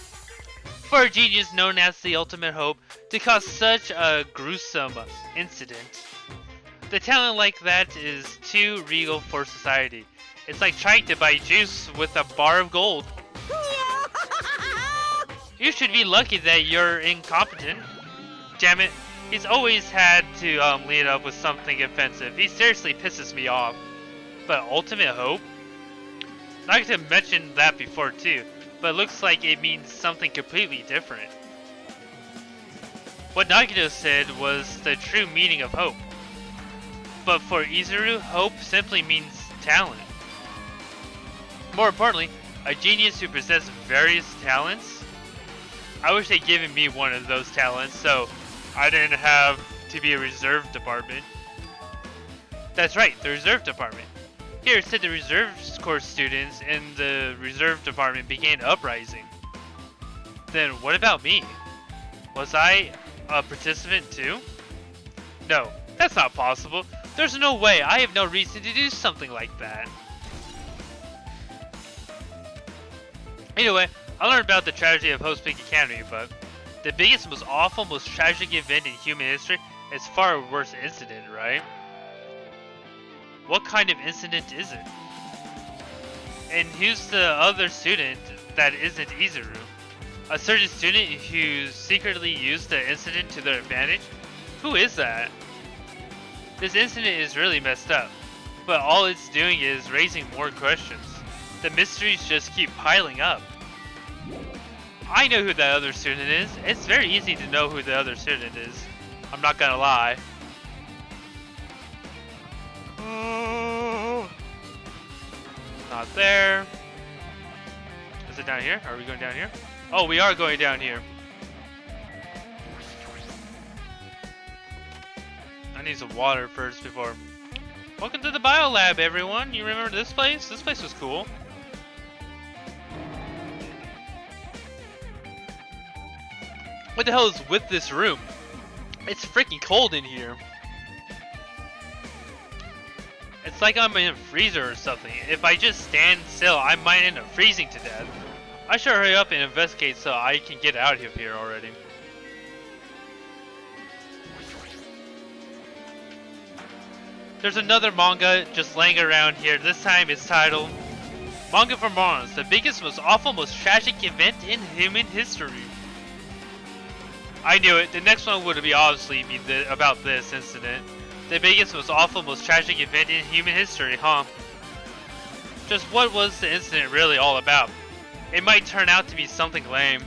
For a genius known as the ultimate hope to cause such a gruesome incident. The talent like that is too regal for society. It's like trying to buy juice with a bar of gold. You should be lucky that you're incompetent. Damn it, he's always had to lead up with something offensive. He seriously pisses me off. But ultimate hope? Nagito mentioned that before too, but it looks like it means something completely different. What Nagito said was the true meaning of hope. But for Izuru, hope simply means talent. More importantly, a genius who possessed various talents? I wish they'd given me one of those talents so I didn't have to be a reserve department. That's right, the reserve department. Here it said the reserve corps students in the reserve department began uprising. Then what about me? Was I a participant too? No, that's not possible. There's no way. I have no reason to do something like that. Anyway, I learned about the tragedy of Hope's Peak Academy, but the biggest, most awful, most tragic event in human history is far a worse incident, right? What kind of incident is it? And who's the other student that isn't Izuru? A certain student who secretly used the incident to their advantage? Who is that? This incident is really messed up, but all it's doing is raising more questions. The mysteries just keep piling up. I know who that other student is. It's very easy to know who the other student is. I'm not gonna lie. Not there. Is it down here? Are we going down here? Oh, we are going down here. I need some water first before. Welcome to the biolab, everyone. You remember this place? This place was cool. What the hell is with this room? It's freaking cold in here. It's like I'm in a freezer or something. If I just stand still, I might end up freezing to death. I should hurry up and investigate so I can get out of here already. There's another manga just laying around here. This time it's titled Manga for Morons, the biggest, most awful, most tragic event in human history. I knew it. The next one would be obviously about this incident. The biggest, most awful, most tragic event in human history, huh? Just what was the incident really all about? It might turn out to be something lame.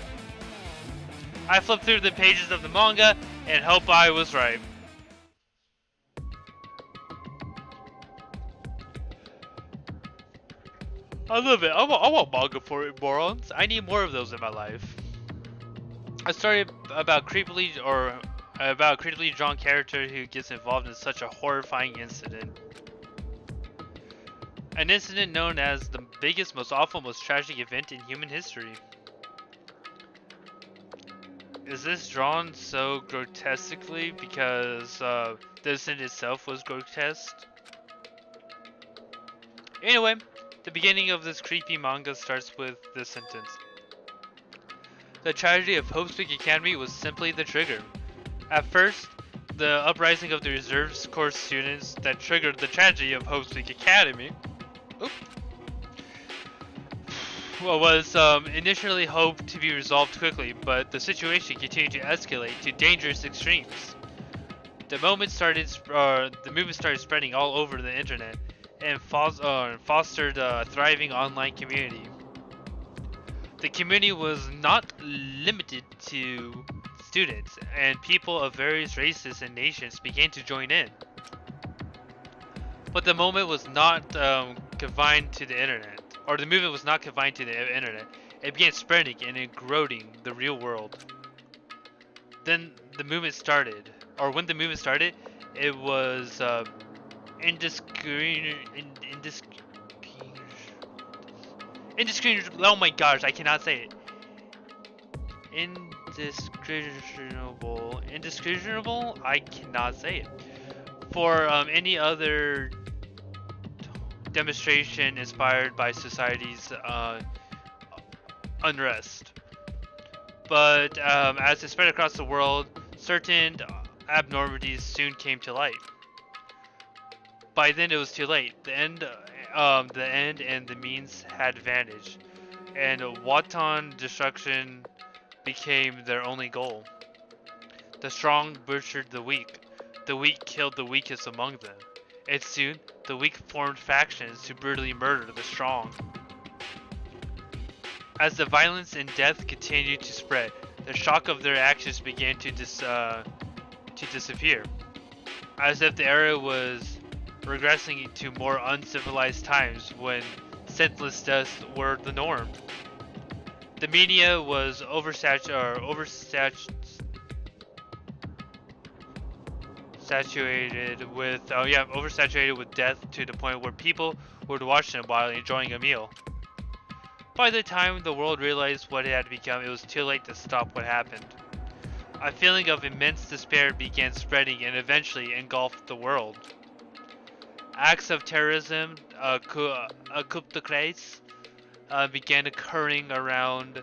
I flipped through the pages of the manga and hope I was right. I love it. I want manga for it, morons. I need more of those in my life. A story about creepily drawn character who gets involved in such a horrifying incident. An incident known as the biggest, most awful, most tragic event in human history. Is this drawn so grotesquely because the incident itself was grotesque? Anyway, the beginning of this creepy manga starts with this sentence. The tragedy of Hope's Peak Academy was simply the trigger. At first, the uprising of the reserves course students that triggered the tragedy of Hope's Peak Academy was initially hoped to be resolved quickly, but the situation continued to escalate to dangerous extremes. The movement started spreading all over the internet and fostered a thriving online community. The community was not limited to students, and people of various races and nations began to join in. But the movement was not confined to the internet. It began spreading and eroding the real world. When the movement started, it was indiscriminable. Oh my gosh, I cannot say it. Indiscriminable. I cannot say it. For any other demonstration inspired by society's unrest. But as it spread across the world, certain abnormalities soon came to light. By then it was too late. The end and the means had vanished, and wanton destruction became their only goal. The strong butchered the weak killed the weakest among them, and soon the weak formed factions to brutally murder the strong. As the violence and death continued to spread, the shock of their actions began to disappear, as if the era was regressing to more uncivilized times when senseless deaths were the norm. The media was oversaturated with death to the point where people would watch them while enjoying a meal. By the time the world realized what it had become, it was too late to stop what happened. A feeling of immense despair began spreading and eventually engulfed the world. Acts of terrorism, coup d'état, began occurring around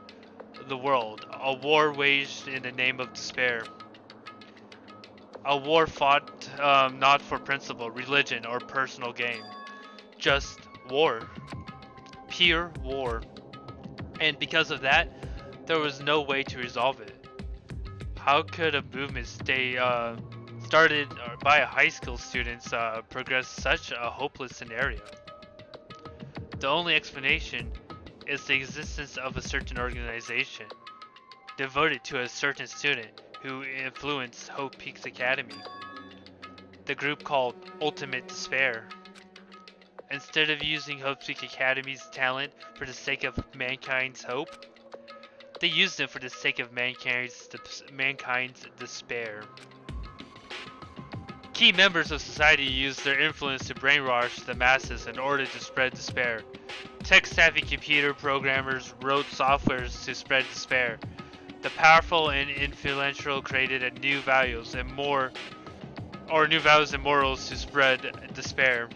the world. A war waged in the name of despair. A war fought not for principle, religion, or personal gain. Just war. Pure war. And because of that, there was no way to resolve it. How could a movement started by a high school students progress such a hopeless scenario? The only explanation is the existence of a certain organization, devoted to a certain student who influenced Hope Peaks Academy. The group called Ultimate Despair. Instead of using Hope Peak Academy's talent for the sake of mankind's hope, they used them for the sake of mankind's despair. Key members of society used their influence to brainwash the masses in order to spread despair. Tech-savvy computer programmers wrote softwares to spread despair. The powerful and influential created new values and morals to spread despair.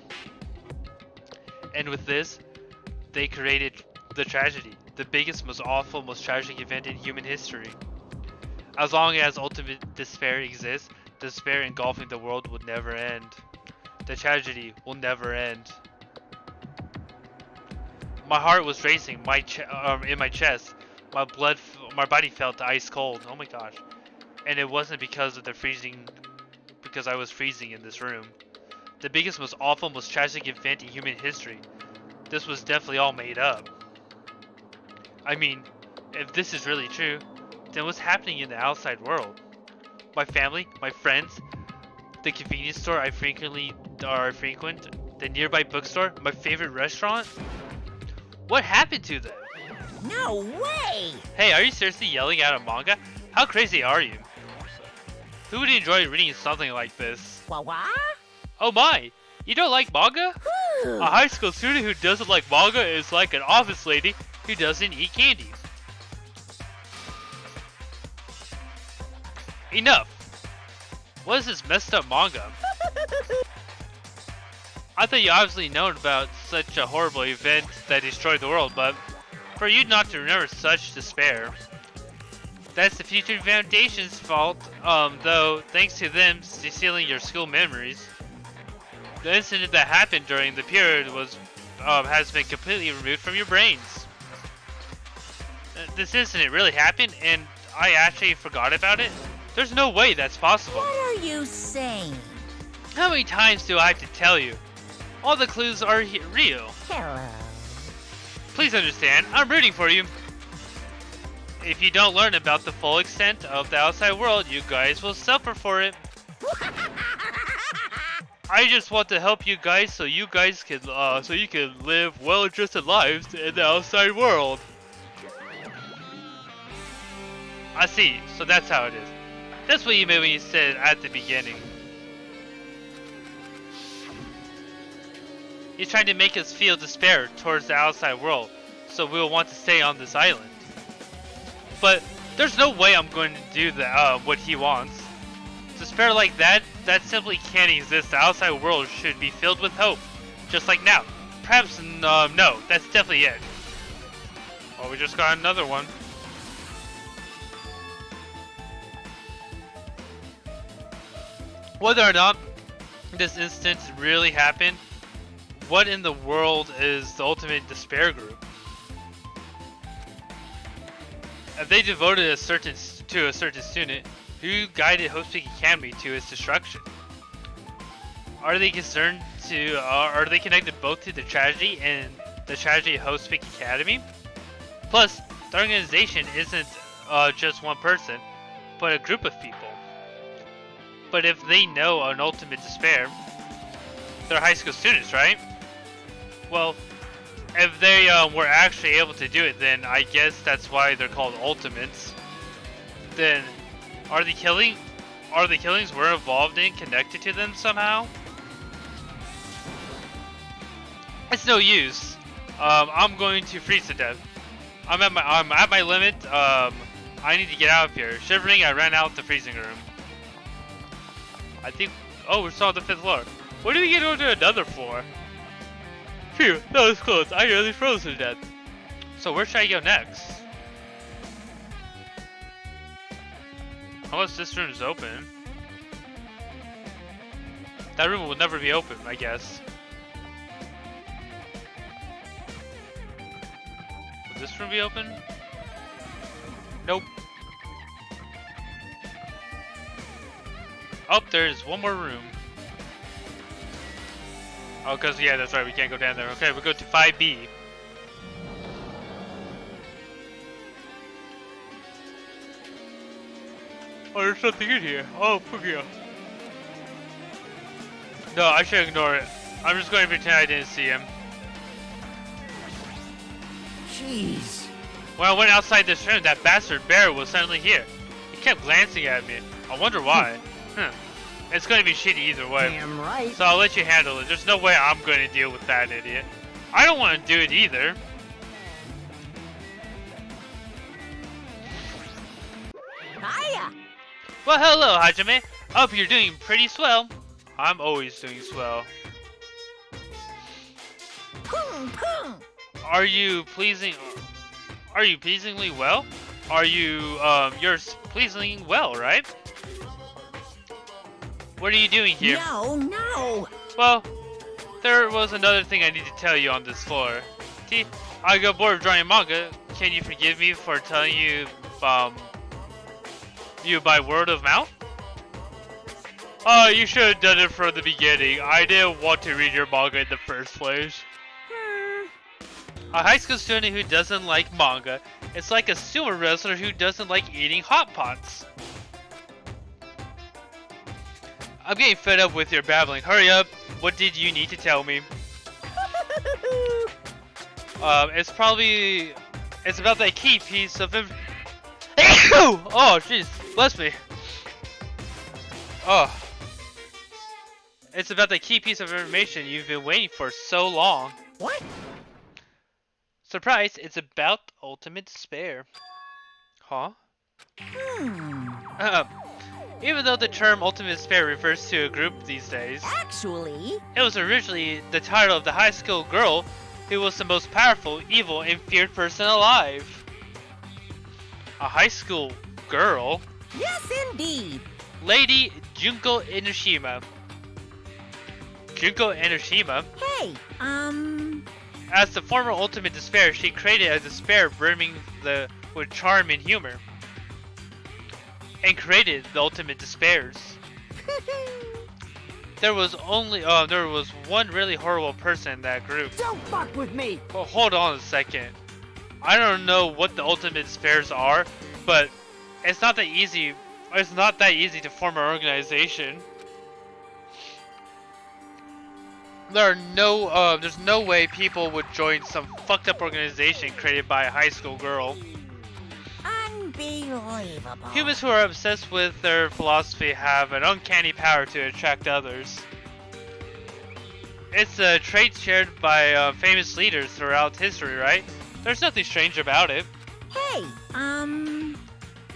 And with this, they created the tragedy, the biggest, most awful, most tragic event in human history. As long as ultimate despair exists, despair engulfing the world will never end. The tragedy will never end. My heart was racing, in my chest. My body felt ice cold. Oh my gosh! And it wasn't because of the freezing, because I was freezing in this room. The biggest, most awful, most tragic event in human history. This was definitely all made up. I mean, if this is really true, then what's happening in the outside world? My family, my friends, the convenience store I frequent, the nearby bookstore, my favorite restaurant? What happened to them? No way! Hey, are you seriously yelling at a manga? How crazy are you? Who would enjoy reading something like this? What? Oh my! You don't like manga? Ooh. A high school student who doesn't like manga is like an office lady who doesn't eat candy. Enough! What is this messed up manga? I thought you obviously known about such a horrible event that destroyed the world, but for you not to remember such despair, that's the Future Foundation's fault, though thanks to them stealing your school memories. The incident that happened during the period has been completely removed from your brains. This incident really happened, and I actually forgot about it? There's no way that's possible. What are you saying? How many times do I have to tell you? All the clues are real. Hello. Please understand, I'm rooting for you. If you don't learn about the full extent of the outside world, you guys will suffer for it. I just want to help you guys so you can live well-adjusted lives in the outside world. I see, so that's how it is. That's what you meant when you said at the beginning. He's trying to make us feel despair towards the outside world, so we'll want to stay on this island. But there's no way I'm going to do what he wants. Despair like that simply can't exist. The outside world should be filled with hope, just like now. Perhaps, no, that's definitely it. Oh, we just got another one. Whether or not this instance really happened, what in the world is the Ultimate Despair group? If they devoted to a certain student, who guided Hope Peak Academy to its destruction? Are they connected both to the tragedy and the tragedy of Hope Peak Academy? Plus, the organization isn't just one person, but a group of people. But if they know an Ultimate Despair, they're high school students, right? Well, if they were actually able to do it, then I guess that's why they're called Ultimates. Then, are the killings we're involved in connected to them somehow? It's no use. I'm going to freeze to death. I'm at my limit. I need to get out of here. Shivering, I ran out the freezing room. I think. Oh, we're still on the 5th floor. Where do we get over to another floor? Phew, that was close. I nearly froze to death. So where should I go next? Unless this room is open. That room will never be open, I guess. Will this room be open? Nope. Oh, there's one more room. Oh, because, yeah, that's right, we can't go down there. Okay, we'll go to 5B. Oh, there's something in here. Oh, Pugio. No, I should ignore it. I'm just going to pretend I didn't see him. Jeez. When I went outside this room, that bastard bear was suddenly here. He kept glancing at me. I wonder why. It's going to be shitty either way. Damn right. So I'll let you handle it. There's no way I'm going to deal with that idiot. I don't want to do it either. Hiya! Well, hello, Hajime. I hope you're doing pretty swell. I'm always doing swell. Pung, pung. Are you pleasingly well? You're pleasingly well, right? What are you doing here? No. Well, there was another thing I need to tell you on this floor. See, I got bored of drawing manga. Can you forgive me for telling you, you by word of mouth? Oh, you should have done it from the beginning. I didn't want to read your manga in the first place. A high school student who doesn't like manga, it's like a sumo wrestler who doesn't like eating hot pots. I'm getting fed up with your babbling. Hurry up. What did you need to tell me? It's about that key piece of oh, jeez. Bless me. Oh. It's about the key piece of information you've been waiting for so long. What? Surprise, it's about ultimate despair. Huh? Even though the term ultimate despair refers to a group these days, Actually, it was originally the title of the high school girl who was the most powerful, evil, and feared person alive. A high school girl? yes indeed. Lady Junko Enoshima. Junko Enoshima? Hey, As the former ultimate despair, she created a despair brimming with charm and humor. And created the ultimate despairs. There was one really horrible person in that group. Don't fuck with me. Well, hold on a second. I don't know what the ultimate despairs are, but it's not that easy. It's not that easy to form an organization. There's no way people would join some fucked up organization created by a high school girl. Unbelievable. Humans who are obsessed with their philosophy have an uncanny power to attract others. It's a trait shared by famous leaders throughout history, right? There's nothing strange about it. Hey,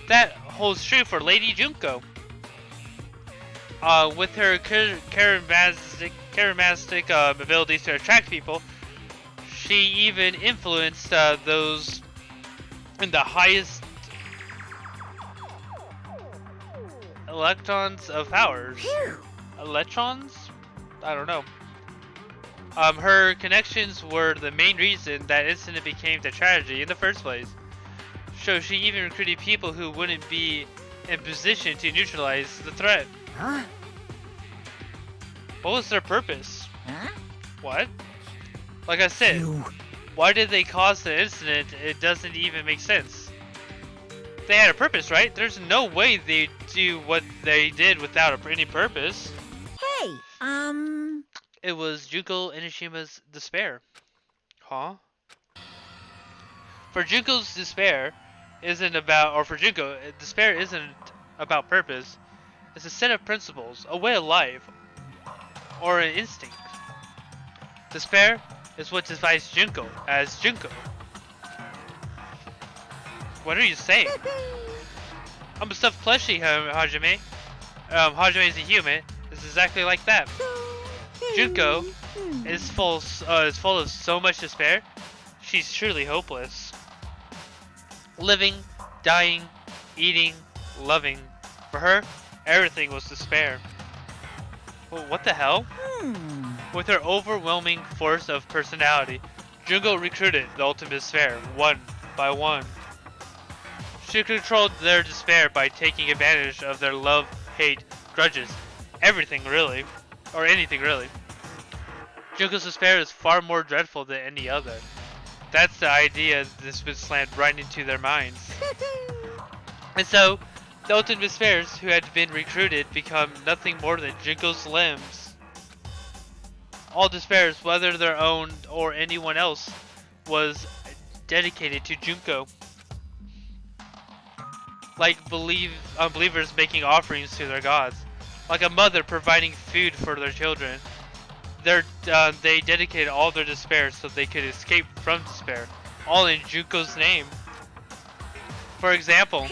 That holds true for Lady Junko. With her charismatic abilities to attract people, she even influenced those in the highest electrons of powers. Electrons? I don't know. Her connections were the main reason that incident became the tragedy in the first place. So she even recruited people who wouldn't be in position to neutralize the threat. huh? What was their purpose? Huh? What? Like I said, You. why did they cause the incident? It doesn't even make sense. They had a purpose, right? There's no way they'd do what they did without any purpose. Hey, It was Junko Enoshima's despair. Huh? For Junko's despair isn't about, or for Junko, despair isn't about purpose. It's a set of principles, a way of life, or an instinct. Despair is what defines Junko as Junko. What are you saying? I'm a stuffed plushie, Hajime. Hajime is a human. It's exactly like that. Junko is full of so much despair. She's truly hopeless. Living, dying, eating, loving. For her, everything was despair. Well, what the hell? With her overwhelming force of personality, Junko recruited the ultimate despair, one by one. She controlled their despair by taking advantage of their love, hate, grudges, everything really, or anything really. Junko's despair is far more dreadful than any other. That's the idea that's been slammed right into their minds. And so, The ultimate despairs who had been recruited become nothing more than Junko's limbs. All despairs, whether their own or anyone else, was dedicated to Junko. Like unbelievers making offerings to their gods. Like a mother providing food for their children. They dedicated all their despair so they could escape from despair. All in Junko's name. For example,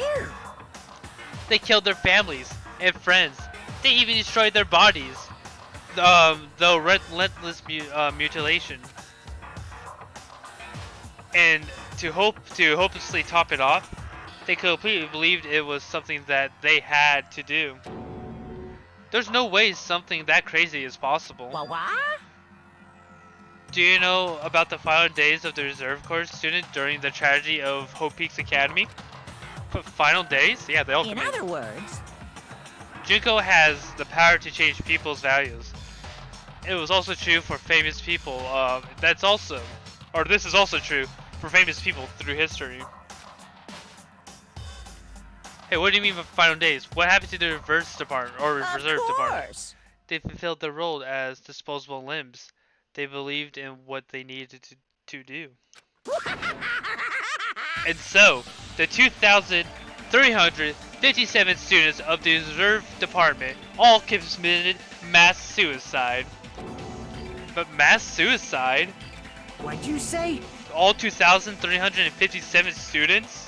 they killed their families and friends. They even destroyed their bodies. Though relentless mutilation. And to hopelessly top it off, they completely believed it was something that they had to do. There's no way something that crazy is possible. What? Do you know about the final days of the Reserve Corps student during the tragedy of Hope Peaks Academy? Final days? Yeah, they all In committed. other words, Junko has the power to change people's values. It was also true for famous people. This is also true for famous people through history. Hey, what do you mean by final days? What happened to the reserve department? of course. They fulfilled their role as disposable limbs. They believed in what they needed to do. And so, the 2,357 students of the reserve department all committed mass suicide. But mass suicide? What'd you say? All 2,357 students?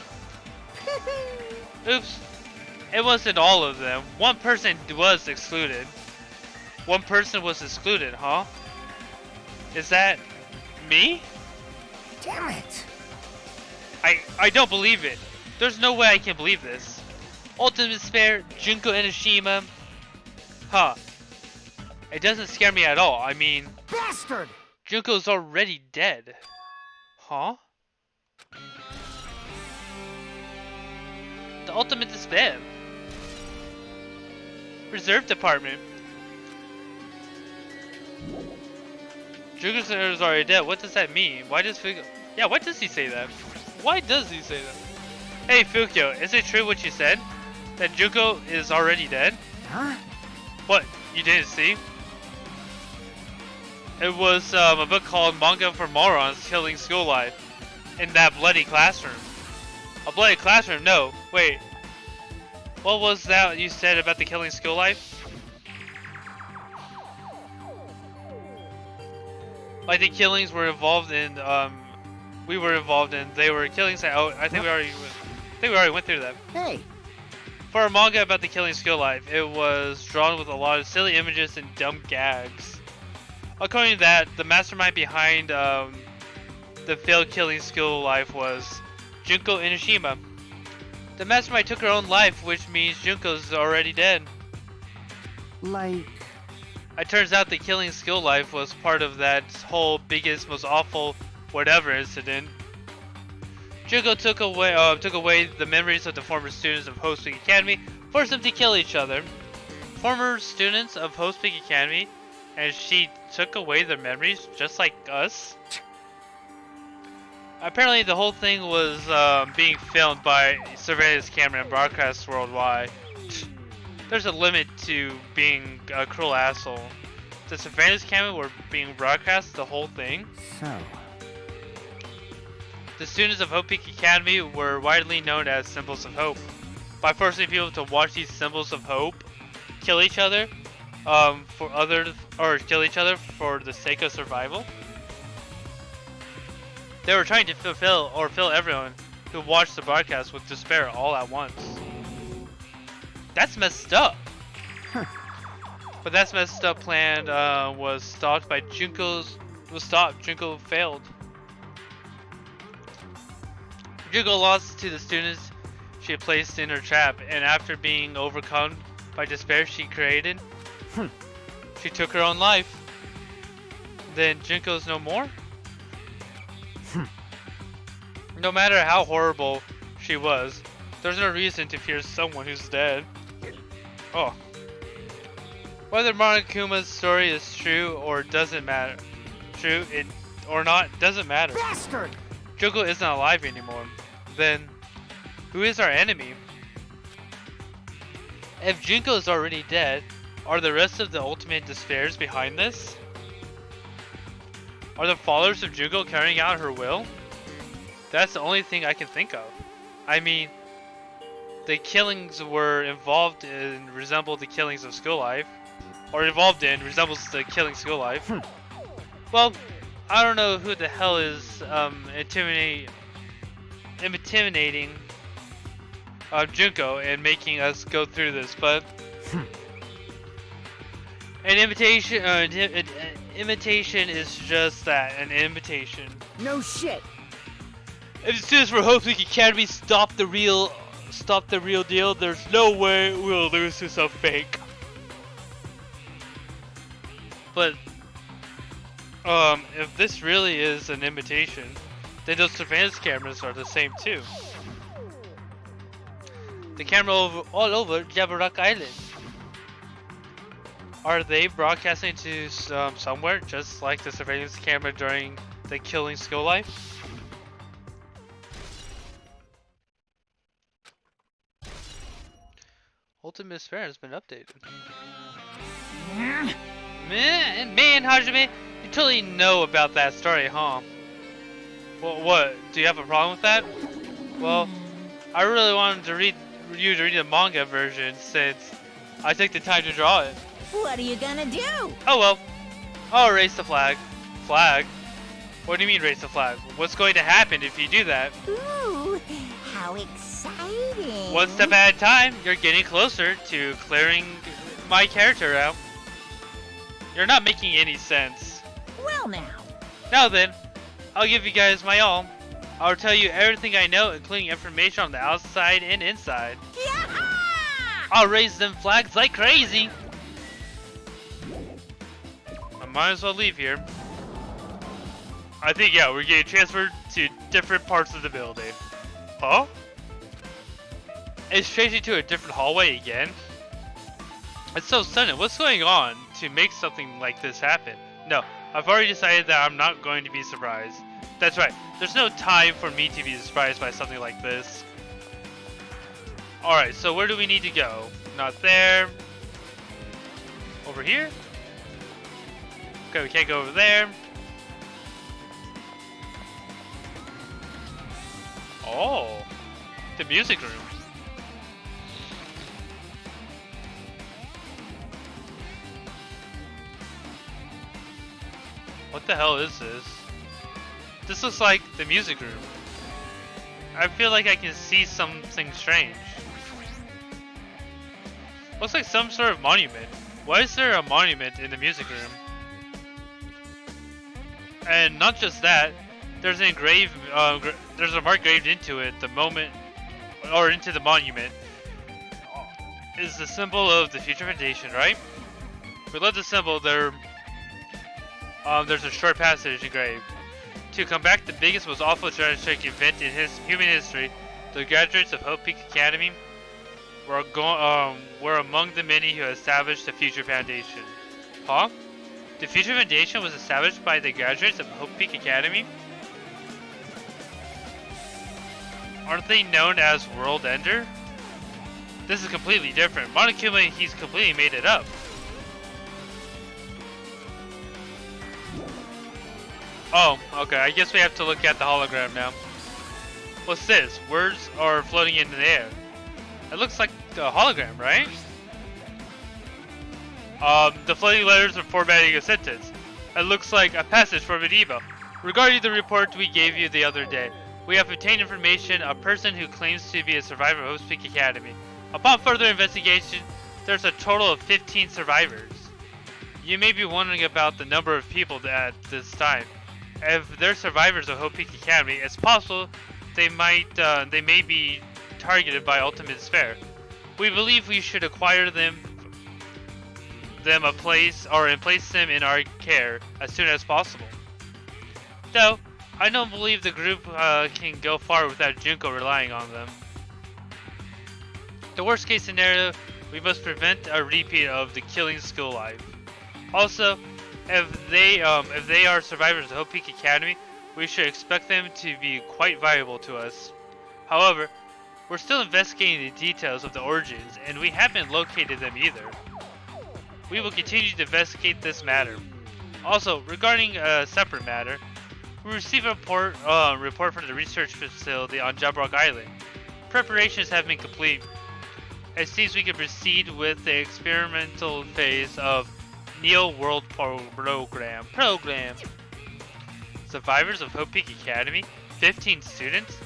Oops. It wasn't all of them. One person was excluded. One person was excluded, huh? Is that me? Damn it! I don't believe it. There's no way I can believe this. Ultimate Despair, Junko Enoshima. Huh. It doesn't scare me at all. I mean, Bastard! Junko's already dead. Huh? The Ultimate Despair. Reserve Department. Junko's is already dead. What does that mean? Why does Fukyo... Yeah, why does he say that? Why does he say that? Hey Fukyo, is it true what you said? That Junko is already dead? Huh? What? You didn't see? It was a book called Manga for Morons Killing School Life. In that bloody classroom. A bloody classroom? No. Wait. What was that you said about the killing school life? Like the killings were involved in, we were involved in, they were killings. Oh, I think we already went through that. Hey, For a manga about the killing school life, it was drawn with a lot of silly images and dumb gags. According to that, the mastermind behind the failed killing school life was Junko Enoshima. The mastermind took her own life, which means Junko's already dead. like... It turns out the killing skill life was part of that whole biggest, most awful whatever incident. Junko took away the memories of the former students of Host Peak Academy, forced them to kill each other. Former students of Host Peak Academy, and she took away their memories just like us? Apparently the whole thing was being filmed by surveillance camera and broadcast worldwide. There's a limit to being a cruel asshole. The surveillance camera were being broadcast the whole thing. So... The students of Hope Peak Academy were widely known as symbols of hope. By forcing people to watch these symbols of hope kill each other, kill each other for the sake of survival. They were trying to fill everyone who watched the broadcast with despair all at once. That's messed up. But that messed up plan was stopped by Junko failed. Junko lost to the students she had placed in her trap, and after being overcome by despair she created, she took her own life. Then Junko's no more? No matter how horrible she was, there's no reason to fear someone who's dead. Oh. Whether Monokuma's story is true or doesn't matter. Or not, doesn't matter. Bastard! Junko isn't alive anymore. Then, who is our enemy? If Junko is already dead, are the rest of the Ultimate Despairs behind this? Are the followers of Junko carrying out her will? That's the only thing I can think of. I mean, the killings were involved in resemble the killings of School Life, or involved in resembles the killing School Life. Well, I don't know who the hell is intimidating Junko and making us go through this, but an imitation is just that, an imitation. No shit. If the students for Hope Peak Academy stop the real deal, there's no way we'll lose to some fake. But if this really is an imitation, then those surveillance cameras are the same too. The camera all over Jabarak Island. Are they broadcasting to somewhere, just like the surveillance camera during the killing School Life? Ultimate Despair has been updated. Man, Hajime, you totally know about that story, huh? Well, what? Do you have a problem with that? Well, I really wanted to read the manga version since I took the time to draw it. What are you gonna do? Oh well, I'll erase the flag. Flag? What do you mean raise the flag? What's going to happen if you do that? Ooh, how exciting. One step at a time, you're getting closer to clearing my character out. You're not making any sense. Well now. Now then, I'll give you guys my all. I'll tell you everything I know, including information on the outside and inside. Yaha! I'll raise them flags like crazy. I might as well leave here. I think, yeah, we're getting transferred to different parts of the building. Huh? It's changing to a different hallway again. It's so sudden. What's going on to make something like this happen? No, I've already decided that I'm not going to be surprised. That's right. There's no time for me to be surprised by something like this. Alright, so where do we need to go? Not there. Over here? Okay, we can't go over there. Oh, the music room. What the hell is this? This looks like the music room. I feel like I can see something strange. Looks like some sort of monument. Why is there a monument in the music room? And not just that, there's an there's a mark engraved into it. The moment, or into the monument, is the symbol of the Future Foundation, right? Below the symbol, there's a short passage engraved. To combat the biggest, most awful tragic event in human history, the graduates of Hope Peak Academy were among the many who established the Future Foundation. Huh? The Future Foundation was established by the graduates of Hope Peak Academy? Aren't they known as World Ender? This is completely different. Monokuma, he's completely made it up. Oh, okay, I guess we have to look at the hologram now. What's this? Words are floating in the air. It looks like a hologram, right? The floating letters are formatting a sentence. It looks like a passage from an email. Regarding the report we gave you the other day, we have obtained information a person who claims to be a survivor of Hope Peak Academy. Upon further investigation, there's a total of 15 survivors. You may be wondering about the number of people at this time. If they're survivors of Hope Peak Academy, it's possible they may be targeted by Ultimate Despair. We believe we should acquire them a place and place them in our care as soon as possible. Though, I don't believe the group can go far without Junko relying on them. The worst case scenario, we must prevent a repeat of the killing School Life. Also, if they are survivors of Hope Academy, we should expect them to be quite valuable to us. However, We're still investigating the details of the origins, and we haven't located them either. We will continue to investigate this matter. Also, regarding a separate matter, we received a report from the research facility on Jabrock Island. Preparations have been complete. It seems we can proceed with the experimental phase of Neo World Program. Survivors of Hope Peak Academy? 15 students?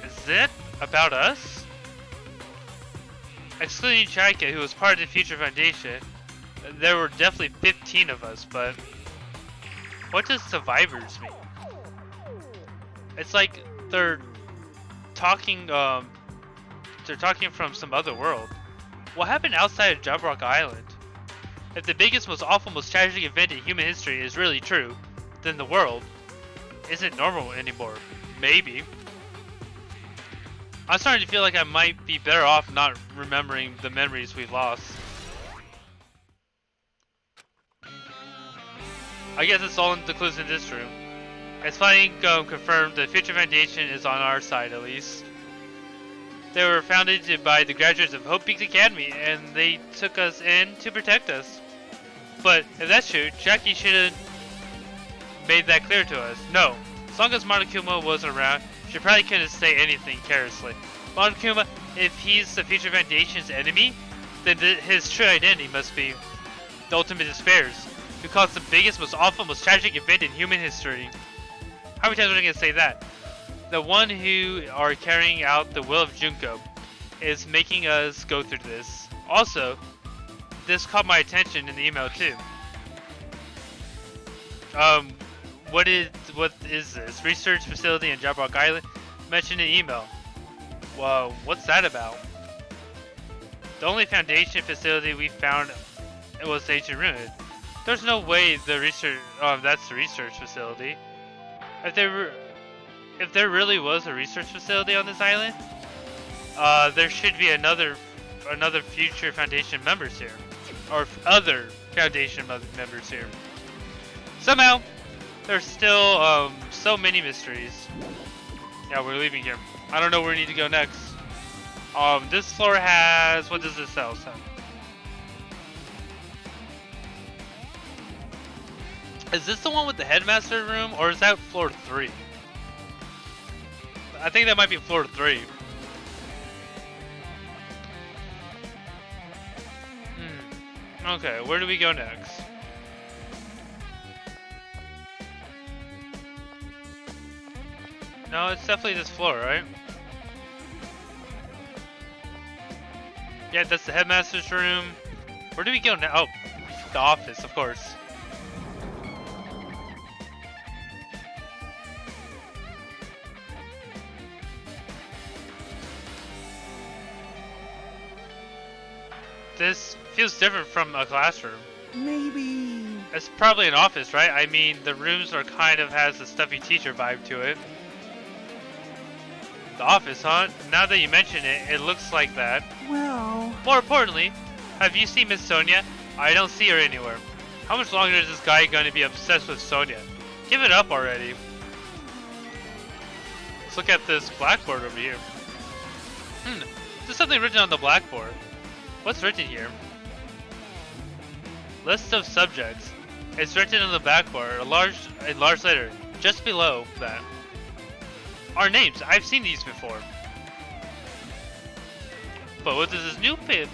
Is it about us? Excluding Chaika, who was part of the Future Foundation, there were definitely 15 of us, but what does survivors mean? It's like they're talking from some other world. What happened outside of Jabrock Island? If the biggest, most awful, most tragic event in human history is really true, then the world isn't normal anymore. Maybe. I'm starting to feel like I might be better off not remembering the memories we've lost. I guess it's all in the clues in this room. It's finally confirmed the Future Foundation is on our side, at least. They were founded by the graduates of Hope Peaks Academy, and they took us in to protect us. But if that's true, Jackie should have made that clear to us. No, as long as Monokuma was around, she probably couldn't say anything carelessly. Monokuma, if he's the Future Foundation's enemy, then his true identity must be the ultimate despairs, who caused the biggest, most awful, most tragic event in human history. How many times are we going to say that? The one who are carrying out the will of Junko is making us go through this. Also, this caught my attention in the email too. What is this? Research facility in Jabrock Island? Mentioned in email. Well, what's that about? The only Foundation facility we found was ancient ruin. There's no way the research. That's the research facility. If there really was a research facility on this island, there should be another future Foundation members here, or other Foundation members here. Somehow, there's still so many mysteries. Yeah, we're leaving here. I don't know where we need to go next. This floor has, what does this house have? Is this the one with the headmaster room, or is that floor 3? I think that might be floor 3. Okay, where do we go next? No, it's definitely this floor, right? Yeah, that's the headmaster's room. Where do we go now? Oh, the office, of course. This feels different from a classroom. Maybe. It's probably an office, right? I mean, the rooms are kind of has a stuffy teacher vibe to it. The office, huh? Now that you mention it, it looks like that. Well. More importantly, have you seen Miss Sonia? I don't see her anywhere. How much longer is this guy going to be obsessed with Sonia? Give it up already. Let's look at this blackboard over here. There's something written on the blackboard. What's written here? List of subjects. It's written on the blackboard, a large letter, just below that. Our names. I've seen these before. But what is this newspaper?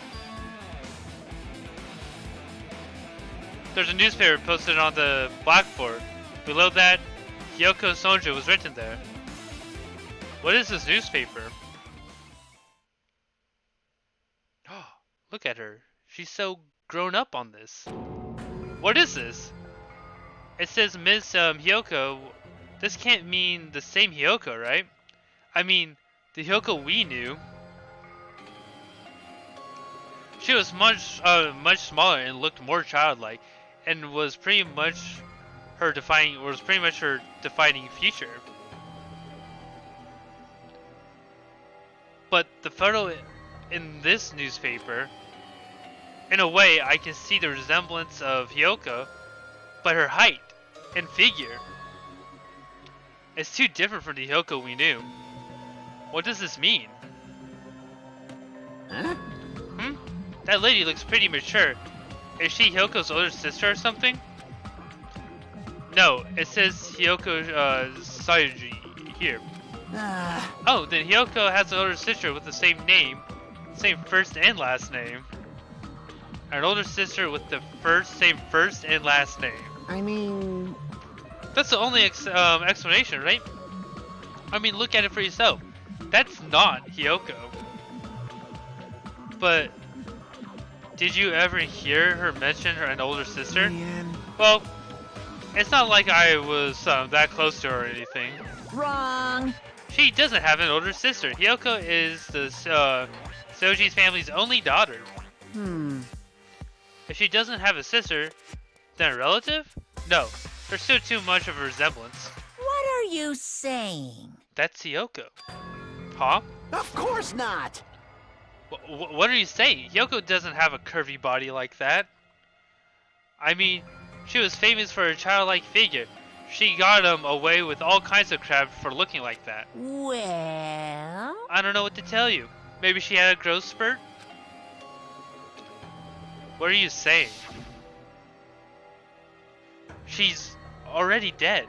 There's a newspaper posted on the blackboard. Below that, Hyoko Sonja was written there. What is this newspaper? Look at her. She's so grown up on this. What is this? It says Miss Hyoko. This can't mean the same Hyoko, right? I mean, the Hyoko we knew. She was much smaller and looked more childlike, and was pretty much her defining future. But the photo in this newspaper, in a way, I can see the resemblance of Hyoko, but her height and figure. It's too different from the Hyoko we knew. What does this mean? Huh? Hmm? That lady looks pretty mature. Is she Hyoko's older sister or something? No, it says Hyoko Sayuji here. Oh, then Hyoko has an older sister with the same name, same first and last name. An older sister with the same first and last name. I mean... That's the only explanation, right? I mean, look at it for yourself. That's not Hyoko. But did you ever hear her mention an older sister? Man. Well, it's not like I was that close to her or anything. Wrong. She doesn't have an older sister. Hyoko is the Soji's family's only daughter. If she doesn't have a sister, then a relative? No, there's still too much of a resemblance. What are you saying? That's Hyoko. Huh? Of course not! What are you saying? Hyoko doesn't have a curvy body like that. I mean, she was famous for her childlike figure. She got away with all kinds of crap for looking like that. Well... I don't know what to tell you. Maybe she had a growth spurt? What are you saying? She's already dead.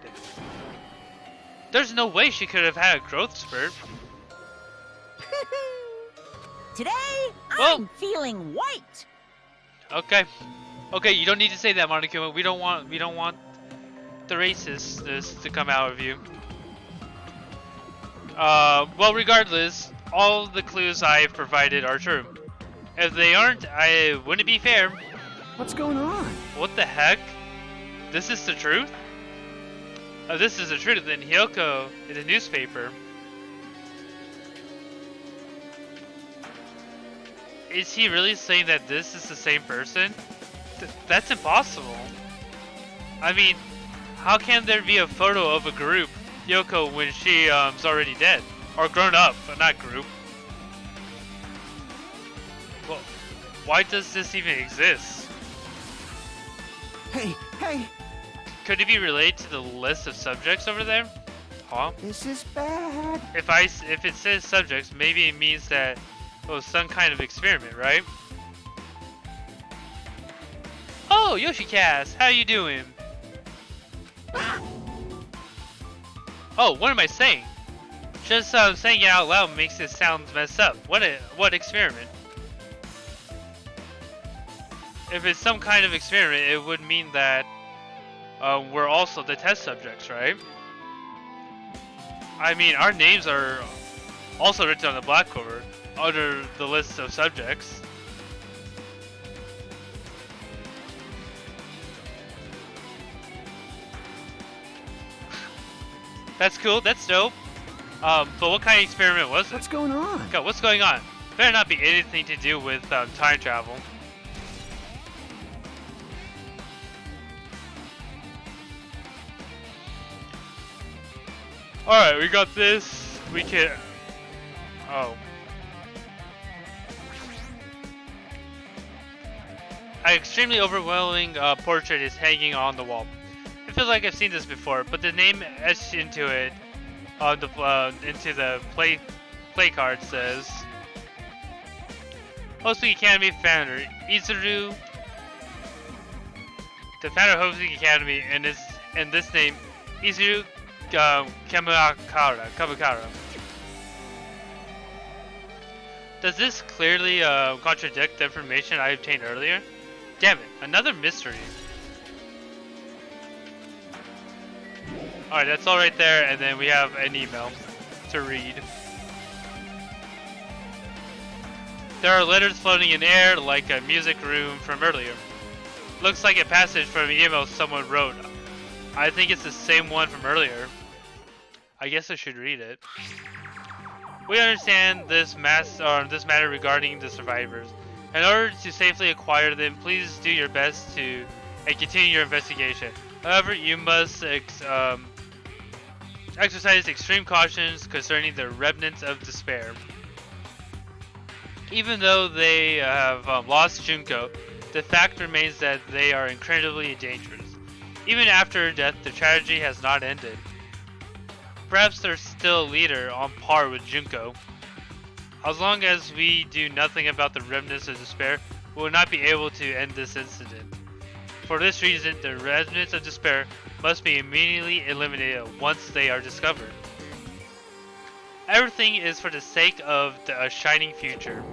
There's no way she could have had a growth spurt. Today, Well- I'm feeling white. Okay. Okay, you don't need to say that, Monokuma. We don't want the racistness to come out of you. Well, regardless, all the clues I've provided are true. If they aren't, I wouldn't be fair. What's going on? What the heck? This is the truth? If this is the truth, then Hyoko in the newspaper. Is he really saying that this is the same person? That's impossible. I mean, how can there be a photo of a group, Hyoko, when she is already dead? Or grown up, but not group. Well, why does this even exist? Hey, hey! Could it be related to the list of subjects over there? Huh? This is bad. If it says subjects, maybe it means that it was some kind of experiment, right? Oh, Yoshicast, how you doing? Oh, what am I saying? Just saying it out loud makes it sound messed up. What experiment? If it's some kind of experiment, it would mean that we're also the test subjects, right? I mean, our names are also written on the black cover under the list of subjects. That's cool. That's dope. But what kind of experiment was it? What's going on? God, what's going on? Better not be anything to do with time travel. Alright, we got this. We can... Oh. An extremely overwhelming portrait is hanging on the wall. It feels like I've seen this before, but the name etched into it, into the play card says, Hosting Academy founder Izuru. The founder of Hosting Academy, and this name Izuru Kamikara. Does this clearly contradict the information I obtained earlier? Damn it, another mystery. Alright, that's all right there, and then we have an email to read. There are letters floating in air like a music room from earlier. Looks like a passage from an email someone wrote. I think it's the same one from earlier. I guess I should read it. We understand this matter regarding the survivors. In order to safely acquire them, please do your best and continue your investigation. However, you must exercise extreme cautions concerning the remnants of despair. Even though they have lost Junko, the fact remains that they are incredibly dangerous. Even after her death, the tragedy has not ended. Perhaps there's still a leader on par with Junko. As long as we do nothing about the remnants of despair, we will not be able to end this incident. For this reason, the remnants of despair must be immediately eliminated once they are discovered. Everything is for the sake of a shining future.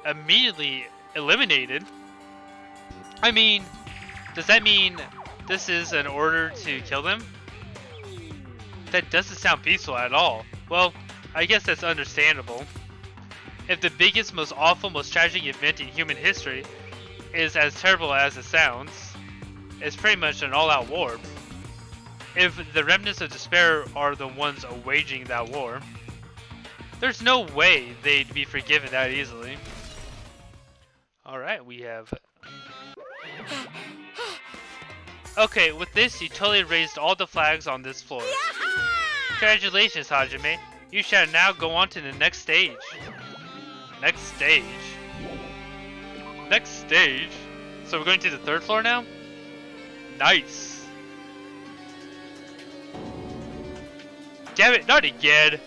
Immediately eliminated? I mean, does that mean this is an order to kill them? That doesn't sound peaceful at all. Well, I guess that's understandable. If the biggest, most awful, most tragic event in human history is as terrible as it sounds, it's pretty much an all-out war. If the remnants of despair are the ones waging that war, there's no way they'd be forgiven that easily. Alright, we have... Okay, with this, you totally raised all the flags on this floor. Congratulations, Hajime. You shall now go on to the next stage. Next stage? Next stage? So we're going to the 3rd floor now? Nice. Damn it, not again.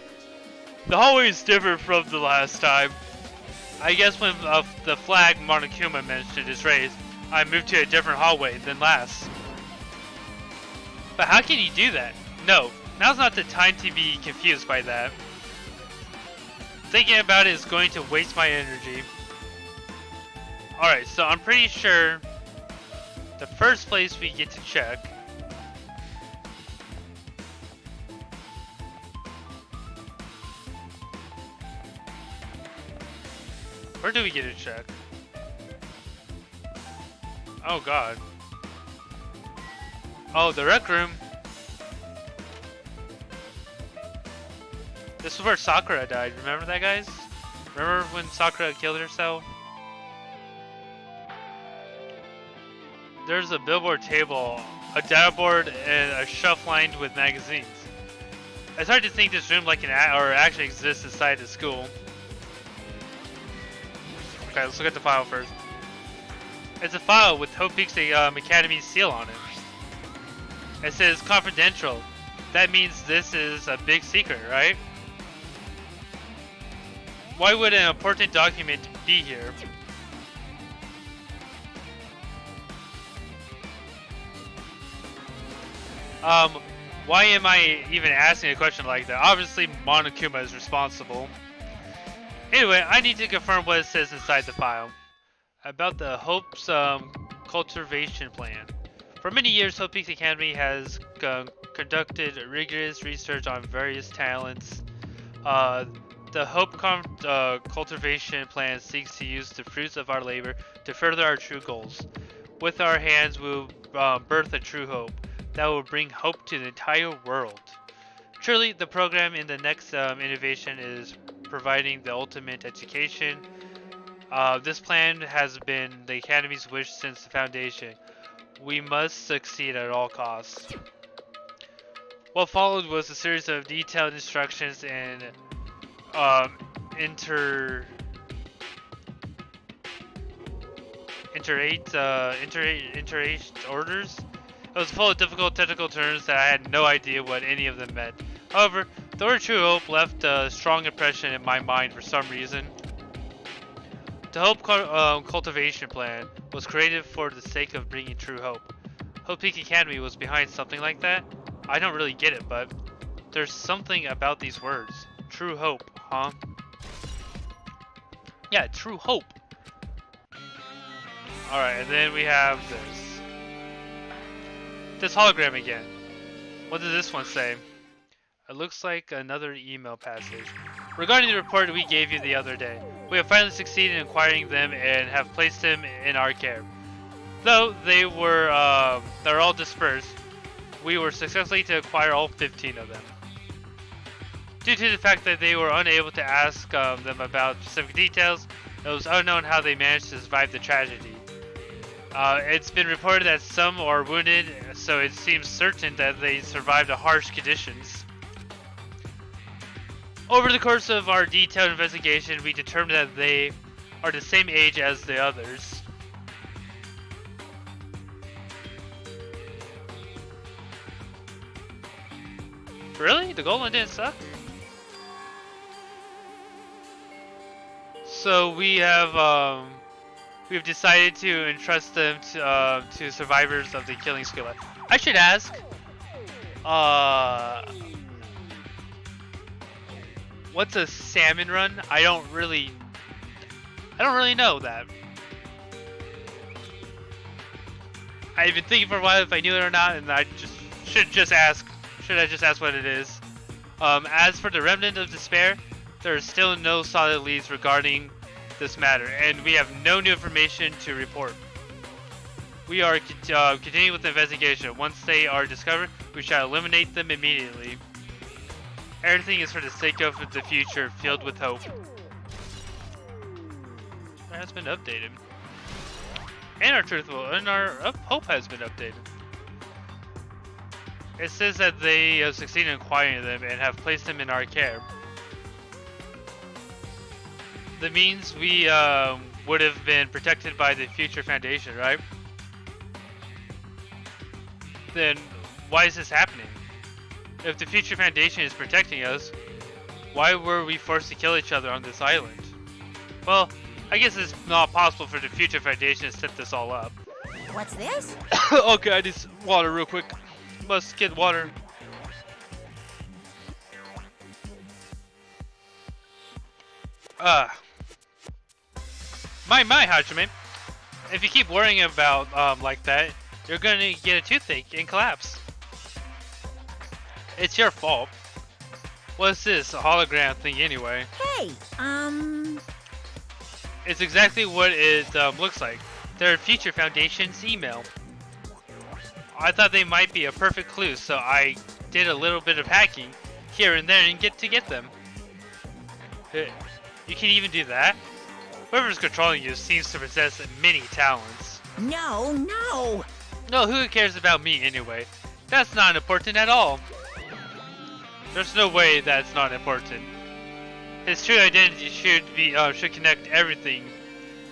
The hallway is different from the last time. I guess when the flag Monokuma mentioned is raised, I moved to a different hallway than last. But how can you do that? No, now's not the time to be confused by that. Thinking about it is going to waste my energy. Alright, so I'm pretty sure the first place we get to check where do we get to check? Oh god. Oh, the rec room. This is where Sakura died. Remember that, guys? Remember when Sakura killed herself? There's a billboard table, a data board, and a shelf lined with magazines. It's hard to think this room like actually exists inside the school. Okay, let's look at the file first. It's a file with Hope Peaks Academy's seal on it. It says confidential. That means this is a big secret, right? Why would an important document be here? Why am I even asking a question like that? Obviously, Monokuma is responsible. Anyway, I need to confirm what it says inside the file. About the Hope's cultivation plan. For many years, Hope Peaks Academy has conducted rigorous research on various talents. The Hope cultivation plan seeks to use the fruits of our labor to further our true goals. With our hands, we will birth a true hope that will bring hope to the entire world. Truly, the program in the next innovation is providing the ultimate education. This plan has been the Academy's wish since the foundation. We must succeed at all costs. What followed was a series of detailed instructions and interate orders. It was full of difficult technical terms that I had no idea what any of them meant. However, the word True Hope left a strong impression in my mind for some reason. The Hope cultivation plan was created for the sake of bringing true hope. Hope Peak Academy was behind something like that? I don't really get it, but there's something about these words. True hope, huh? Yeah, true hope. Alright, and then we have this. This hologram again. What does this one say? It looks like another email passage. Regarding the report we gave you the other day, we have finally succeeded in acquiring them and have placed them in our care. Though they're all dispersed, we were successfully to acquire all 15 of them. Due to the fact that they were unable to ask them about specific details, it was unknown how they managed to survive the tragedy. It's been reported that some are wounded, so it seems certain that they survived harsh conditions. Over the course of our detailed investigation, we determined that they are the same age as the others. Really? The gold one didn't suck? So we've decided to entrust them to survivors of the killing skillet. I should ask, what's a salmon run? I don't really know that. I've been thinking for a while if I knew it or not, and I should I just ask what it is? As for the Remnant of Despair, there are still no solid leads regarding this matter, and we have no new information to report. We are continuing with the investigation. Once they are discovered, we shall eliminate them immediately. Everything is for the sake of the future, filled with hope. It has been updated. And our hope has been updated. It says that they have succeeded in acquiring them and have placed them in our care. That means we would have been protected by the Future Foundation, right? Then why is this happening? If the Future Foundation is protecting us, why were we forced to kill each other on this island? Well, I guess it's not possible for the Future Foundation to set this all up. What's this? Okay, I need water real quick. Must get water. My Hajime. If you keep worrying about like that, you're gonna get a toothache and collapse. It's your fault. What's this? A hologram thing anyway? Hey, It's exactly what it looks like. Their Future Foundation's email. I thought they might be a perfect clue, so I did a little bit of hacking here and there and get them. You can even do that? Whoever's controlling you seems to possess many talents. no. No, who cares about me anyway? That's not important at all. There's no way that's not important. His true identity should connect everything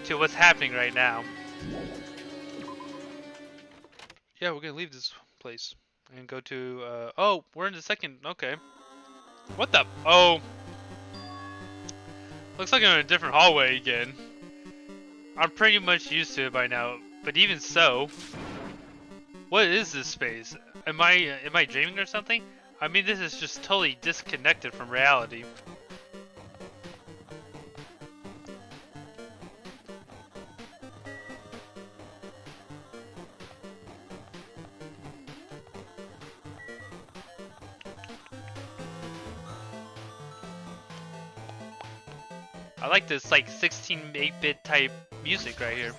to what's happening right now. Yeah, we're gonna leave this place and go to oh, we're in the second. Okay. What the? Oh. Looks like I'm in a different hallway again. I'm pretty much used to it by now, but even so, what is this space? Am I dreaming or something? I mean, this is just totally disconnected from reality. I like this like 16-8-bit type music right here.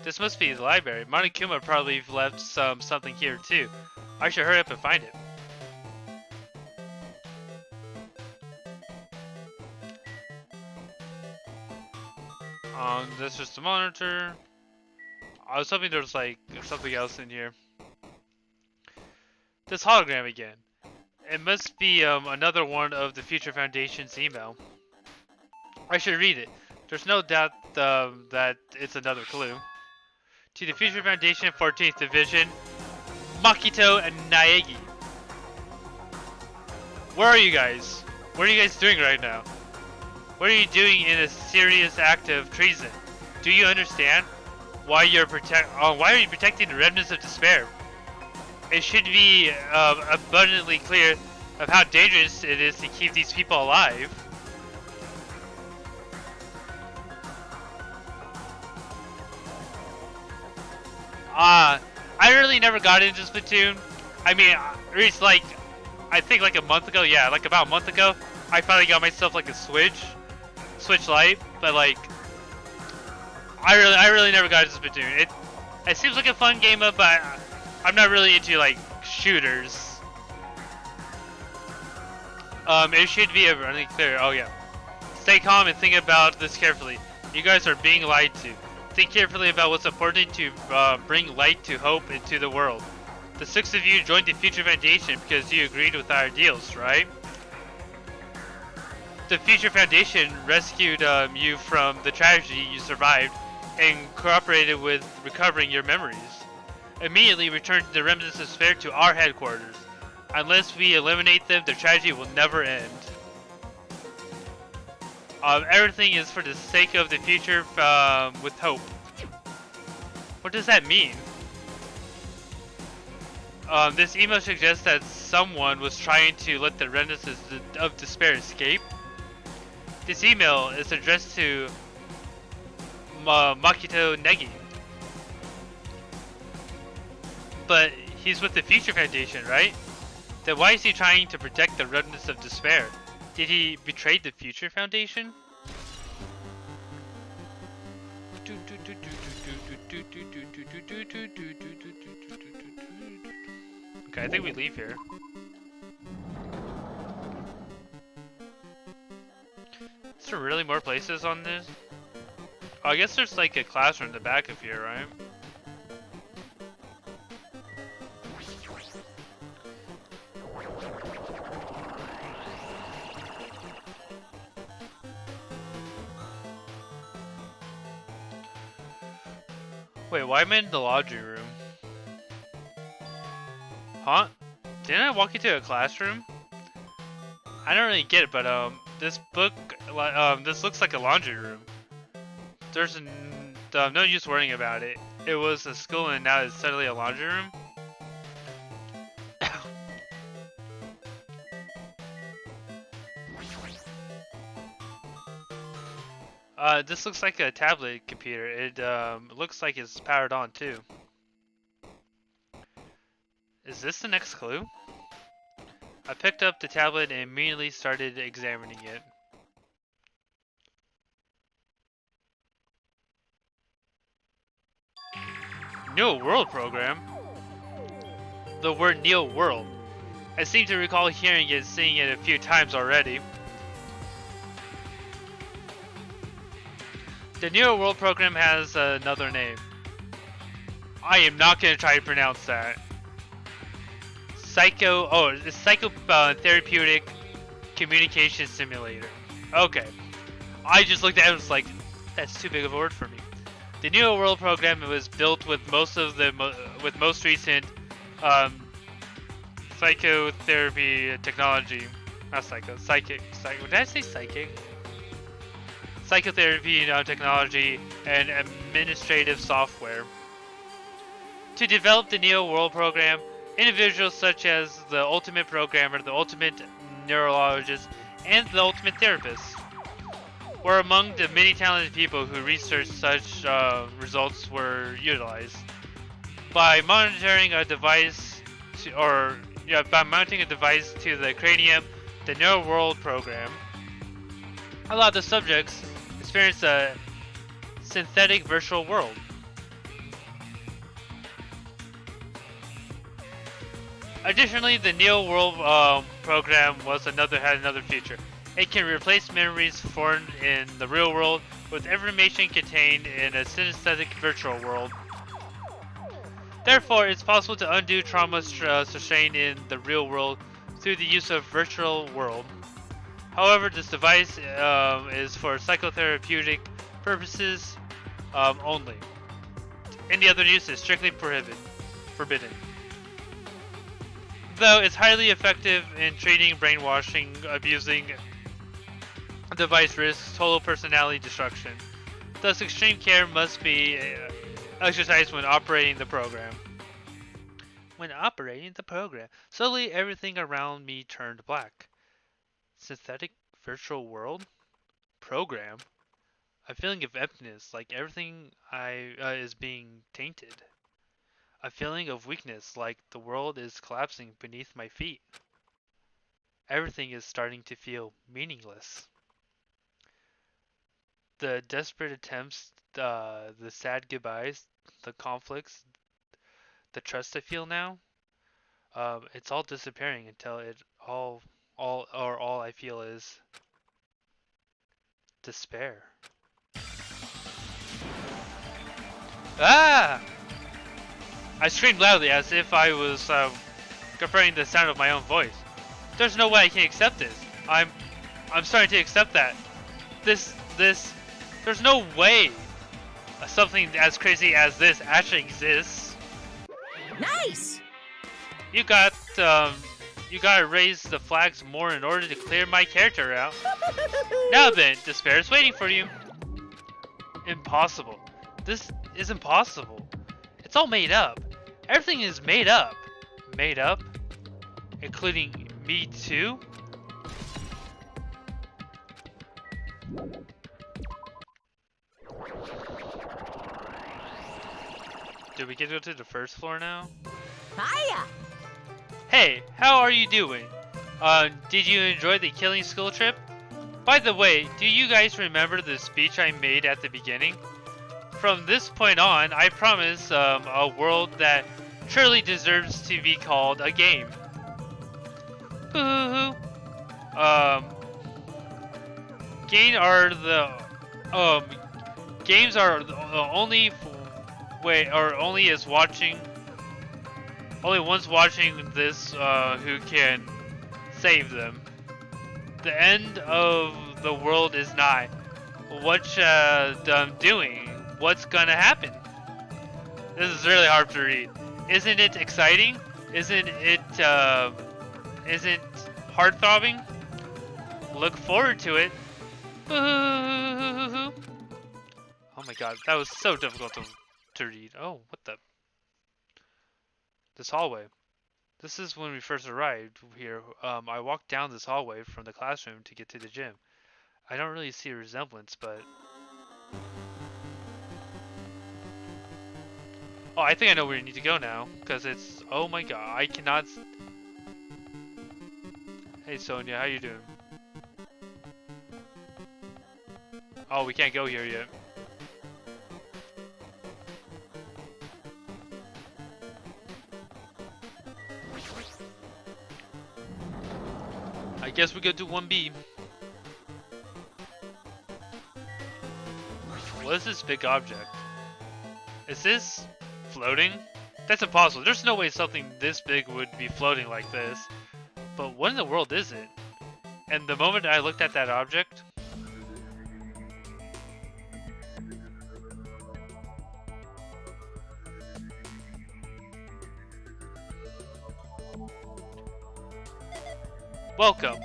This must be the library. Monokuma probably left something here too. I should hurry up and find it. That's just a monitor. I was hoping there was like something else in here. This hologram again. It must be another one of the Future Foundation's email. I should read it. There's no doubt that it's another clue. To the Future Foundation 14th Division, Makito and Naegi. Where are you guys? What are you guys doing right now? What are you doing in a serious act of treason? Do you understand? Why are you protecting the remnants of despair? It should be abundantly clear of how dangerous it is to keep these people alive. I really never got into Splatoon. I mean, it's like, I think like a month ago, yeah, like about a month ago, I finally got myself like a Switch Lite, but like, I really never got into Splatoon. It seems like a fun game, but I'm not really into like shooters. It should be abundantly clear. Oh yeah. Stay calm and think about this carefully. You guys are being lied to. Think carefully about what's important to bring light to hope into the world. The 6 of you joined the Future Foundation because you agreed with our ideals, right? The Future Foundation rescued you from the tragedy you survived and cooperated with recovering your memories. immediately return the remnants of Sphere to our headquarters. Unless we eliminate them, the tragedy will never end. Everything is for the sake of the future with hope. What does that mean? This email suggests that someone was trying to let the remnants of despair escape. This email is addressed to Makito Negi. But he's with the Future Foundation, right? Then why is he trying to protect the remnants of despair? Did he betray the Future Foundation? Okay, I think we leave here. Is there really more places on this? Oh, I guess there's like a classroom in the back of here, right? Wait, why am I in the laundry room? Huh? Didn't I walk into a classroom? I don't really get it, but this book, this looks like a laundry room. There's no use worrying about it. It was a school and now it's suddenly a laundry room. This looks like a tablet computer. It looks like it's powered on too. Is this the next clue? I picked up the tablet and immediately started examining it. Neo World program? The word Neo World. I seem to recall hearing it, seeing it a few times already. The Neo World program has another name. I am not going to try to pronounce that. It's Psychotherapeutic Communication Simulator. Okay. I just looked at it and was like, that's too big of a word for me. The Neo World program was built with most recent psychotherapy technology. Not psychic. Did I say psychic? Psychotherapy technology and administrative software. To develop the Neo World program, individuals such as the ultimate programmer, the ultimate neurologist, and the ultimate therapist were among the many talented people who researched such results were utilized. By monitoring a device by mounting a device to the cranium, the Neo World program allowed the subjects experience a synthetic virtual world. Additionally, the Neo World program had another feature. It can replace memories formed in the real world with information contained in a synthetic virtual world. Therefore, it's possible to undo trauma sustained in the real world through the use of virtual world. However, this device is for psychotherapeutic purposes only. Any other use is strictly forbidden. Though it's highly effective in treating brainwashing, abusing device risks total personality destruction. Thus, extreme care must be exercised when operating the program. Slowly everything around me turned black. Synthetic virtual world? Program? A feeling of emptiness, like everything is being tainted. A feeling of weakness, like the world is collapsing beneath my feet. Everything is starting to feel meaningless. The desperate attempts, the sad goodbyes, the conflicts, the trust I feel now, it's all disappearing until all I feel is despair. Ah! I screamed loudly as if I was comparing the sound of my own voice. There's no way I can accept this. I'm starting to accept that. There's no way something as crazy as this actually exists. Nice! You gotta raise the flags more in order to clear my character out. Now then, despair is waiting for you. Impossible. This is impossible. It's all made up. Everything is made up. Made up? Including me too? Did we get to go to the first floor now? Hiya! Hey, how are you doing? Did you enjoy the killing school trip? By the way, do you guys remember the speech I made at the beginning? From this point on, I promise a world that truly deserves to be called a game. Boo-hoo-hoo. Games are the only way, or only is watching. Only ones watching this who can save them. The end of the world is nigh. What I'm doing? What's gonna happen? This is really hard to read. Isn't it exciting? Isn't heart-throbbing? Look forward to it. Oh my god, that was so difficult to read. Oh, what the? This hallway. This is when we first arrived here. I walked down this hallway from the classroom to get to the gym. I don't really see a resemblance, but... Oh, I think I know where you need to go now, because it's... Oh my god, I cannot... Hey Sonia, how you doing? Oh, we can't go here yet. I guess we go to 1B. What is this big object? Is this floating? That's impossible. There's no way something this big would be floating like this. But what in the world is it? And the moment I looked at that object... Welcome.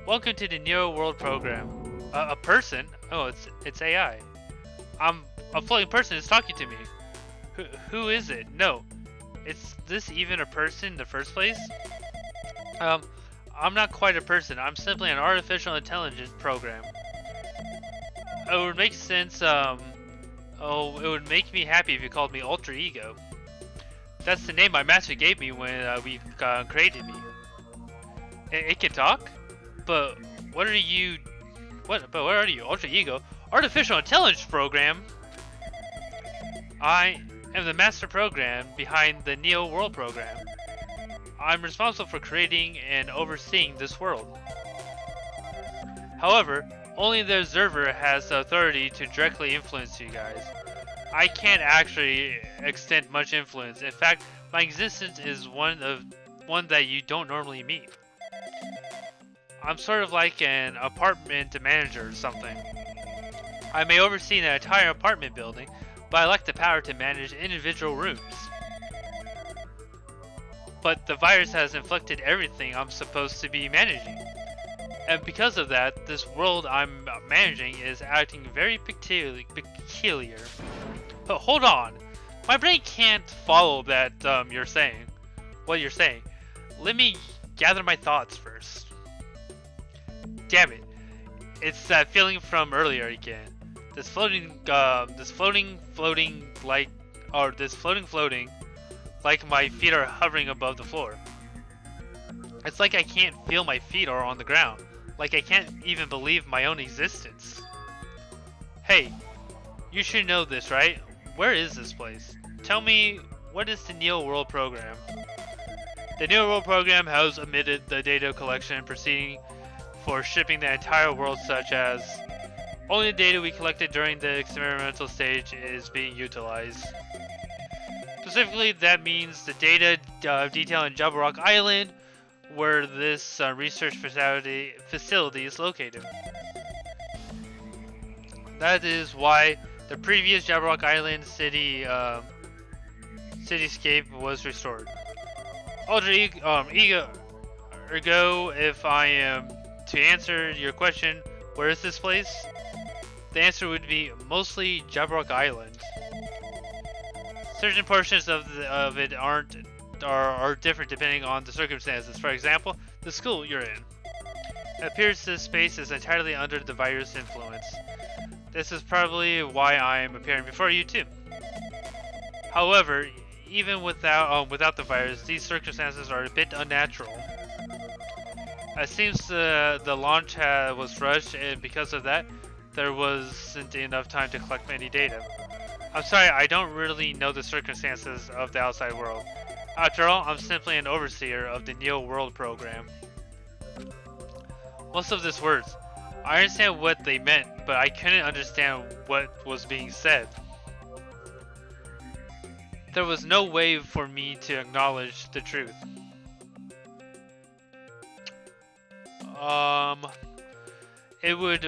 Welcome to the Neo World program. A person? Oh, it's AI. A floating person is talking to me. Who is it? No. Is this even a person in the first place? I'm not quite a person. I'm simply an artificial intelligence program. It would make sense, it would make me happy if you called me Ultra Ego. That's the name my master gave me when we created me. It can talk? But what are you... But what are you? Ultra Ego? Artificial Intelligence Program? I am the master program behind the Neo World program. I'm responsible for creating and overseeing this world. However, only the observer has the authority to directly influence you guys. I can't actually extend much influence. In fact, my existence is one that you don't normally meet. I'm sort of like an apartment manager or something. I may oversee an entire apartment building, but I lack the power to manage individual rooms. But the virus has inflicted everything I'm supposed to be managing. And because of that, this world I'm managing is acting very peculiar. But hold on, my brain can't follow that what you're saying. Let me gather my thoughts first. Damn it, it's that feeling from earlier again. This floating like my feet are hovering above the floor. It's like I can't feel my feet are on the ground. Like I can't even believe my own existence. Hey, you should know this, right? Where is this place? Tell me, what is the Neo World program? The Neo World program has omitted the data collection proceeding for shipping the entire world, such as only the data we collected during the experimental stage is being utilized. Specifically, that means the data detailing Jabba Rock Island, where this research facility is located. That is why the previous Jabba Rock Island city cityscape was restored. Ergo, if I am to answer your question, where is this place? The answer would be mostly Jabrock Island. Certain portions of it are different depending on the circumstances. For example, the school you're in. It appears this space is entirely under the virus influence. This is probably why I am appearing before you too. However, even without the virus, these circumstances are a bit unnatural. It seems the launch was rushed, and because of that, there wasn't enough time to collect any data. I'm sorry, I don't really know the circumstances of the outside world. After all, I'm simply an overseer of the Neo World program. Most of these words, I understand what they meant, but I couldn't understand what was being said. There was no way for me to acknowledge the truth. It would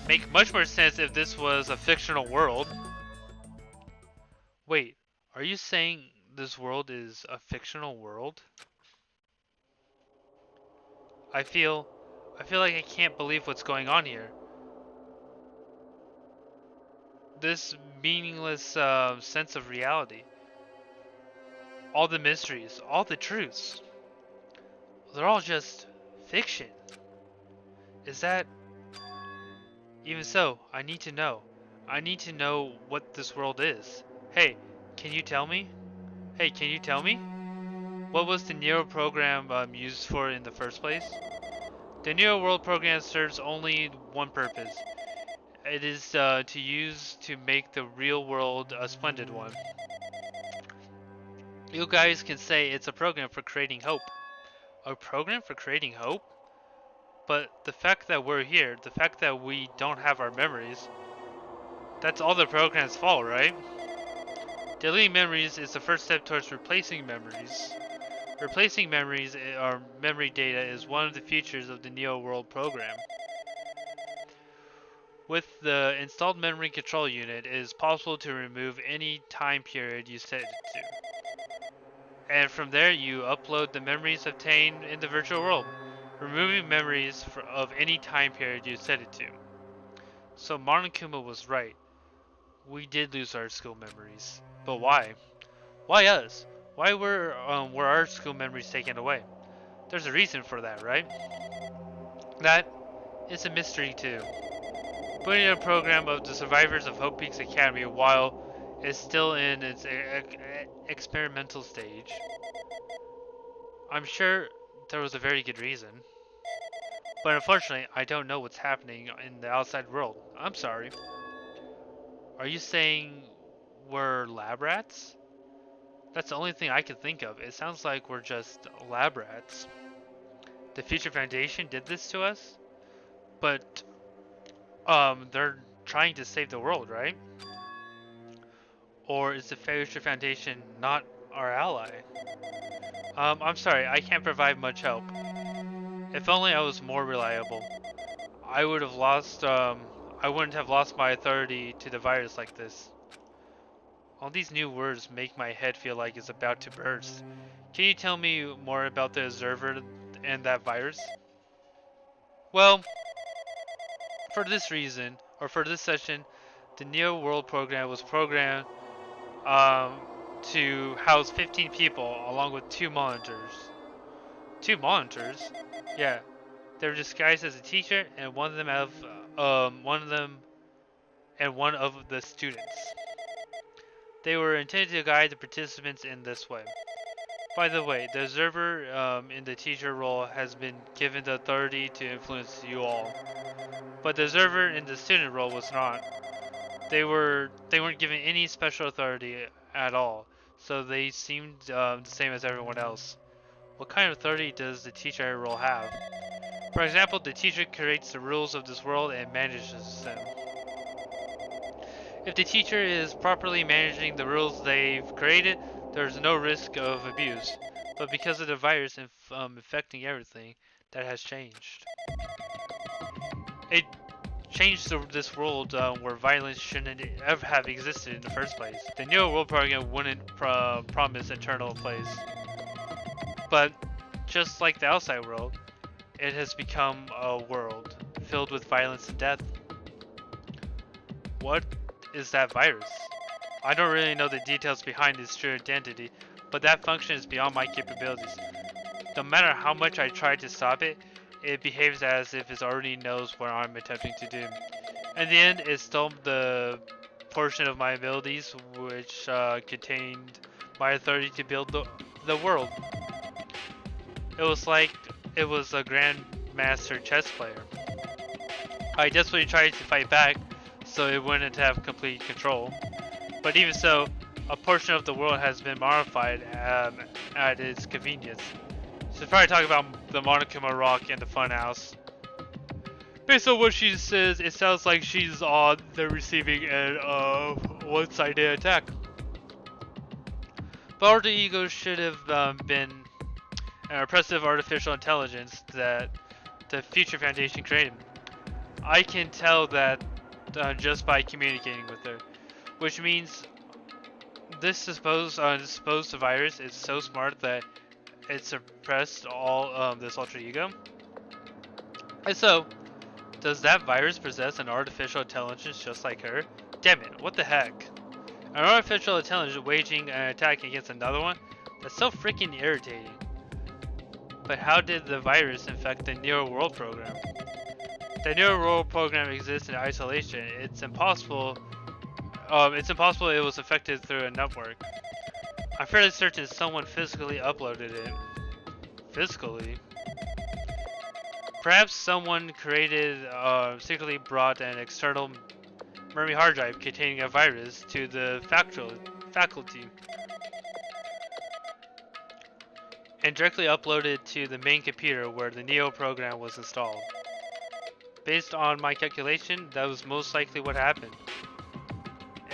make much more sense if this was a fictional world. Wait, are you saying this world is a fictional world? I feel like I can't believe what's going on here. This meaningless sense of reality. All the mysteries, all the truths. They're all just fiction. Is that... Even so, I need to know. I need to know what this world is. Hey, can you tell me? Hey, can you tell me? What was the Neo program used for in the first place? The Neo World program serves only one purpose. It is to use to make the real world a splendid one. You guys can say it's a program for creating hope. A program for creating hope? But the fact that we're here, the fact that we don't have our memories, that's all the program's fault, right? Deleting memories is the first step towards replacing memories. Replacing memories or memory data is one of the features of the Neo World program. With the installed memory control unit, it is possible to remove any time period you set it to. And from there, you upload the memories obtained in the virtual world, removing memories of any time period you set it to. So Monokuma was right. We did lose our school memories. But why? Why us? Why were our school memories taken away? There's a reason for that, right? That is a mystery too. Putting in a program of the survivors of Hope Peaks Academy while it's still in its experimental stage. I'm sure there was a very good reason. But unfortunately, I don't know what's happening in the outside world. I'm sorry. Are you saying we're lab rats? That's the only thing I can think of. It sounds like we're just lab rats. The Future Foundation did this to us? But, they're trying to save the world, right? Or is the Future Foundation not our ally? I'm sorry, I can't provide much help. If only I was more reliable. I wouldn't have lost my authority to the virus like this. All these new words make my head feel like it's about to burst. Can you tell me more about the observer and that virus? Well, for this reason, or for this session, the Neo World program was programmed to house 15 people along with 2 monitors. 2 monitors? Yeah. They were disguised as a teacher and one of the students. They were intended to guide the participants in this way. By the way, the observer in the teacher role has been given the authority to influence you all. But the observer in the student role was not. They weren't given any special authority at all, so they seemed the same as everyone else. What kind of authority does the teacher role have? For example, the teacher creates the rules of this world and manages them. If the teacher is properly managing the rules they've created, there's no risk of abuse. But because of the virus infecting everything, that has changed. changed this world where violence shouldn't ever have existed in the first place. The Neo World program wouldn't promise eternal place. But just like the outside world, it has become a world filled with violence and death. What is that virus? I don't really know the details behind its true identity, but that function is beyond my capabilities. No matter how much I try to stop it, it behaves as if it already knows what I'm attempting to do. In the end, it stole the portion of my abilities which contained my authority to build the world. It was like it was a grandmaster chess player. I desperately tried to fight back so it wouldn't have complete control. But even so, a portion of the world has been modified at its convenience. Should probably talk about the Monokuma rock in the funhouse. Based on what she says, it sounds like she's on the receiving end of one-sided attack. But Alter Ego should have been an oppressive artificial intelligence that the Future Foundation created. I can tell that just by communicating with her, which means this supposed virus is so smart that it suppressed all this alter ego. And so, does that virus possess an artificial intelligence just like her? Damn it, what the heck? An artificial intelligence waging an attack against another one? That's so freaking irritating. But how did the virus infect the Neo World program? The Neo World program exists in isolation. It's impossible it was affected through a network. I'm fairly certain someone physically uploaded it. Physically? Perhaps someone secretly brought an external memory hard drive containing a virus to the faculty and directly uploaded it to the main computer where the Neo program was installed. Based on my calculation, that was most likely what happened.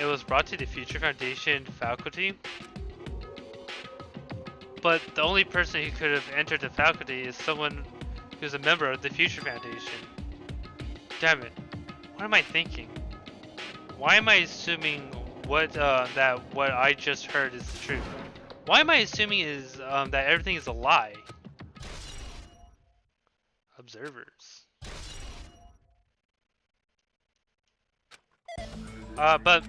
It was brought to the Future Foundation faculty, but the only person who could have entered the faculty is someone who's a member of the Future Foundation. Damn it, what am I thinking? Why am I assuming what I just heard is the truth? Why am I assuming is that everything is a lie? Observers. But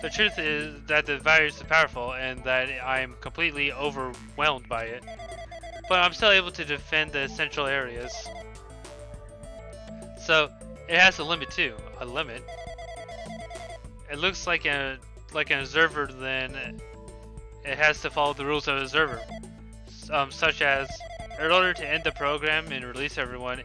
the truth is that the virus is powerful and that I am completely overwhelmed by it. But I'm still able to defend the central areas. So it has a limit too. A limit. It looks like an observer, then it has to follow the rules of an observer. Such as, in order to end the program and release everyone,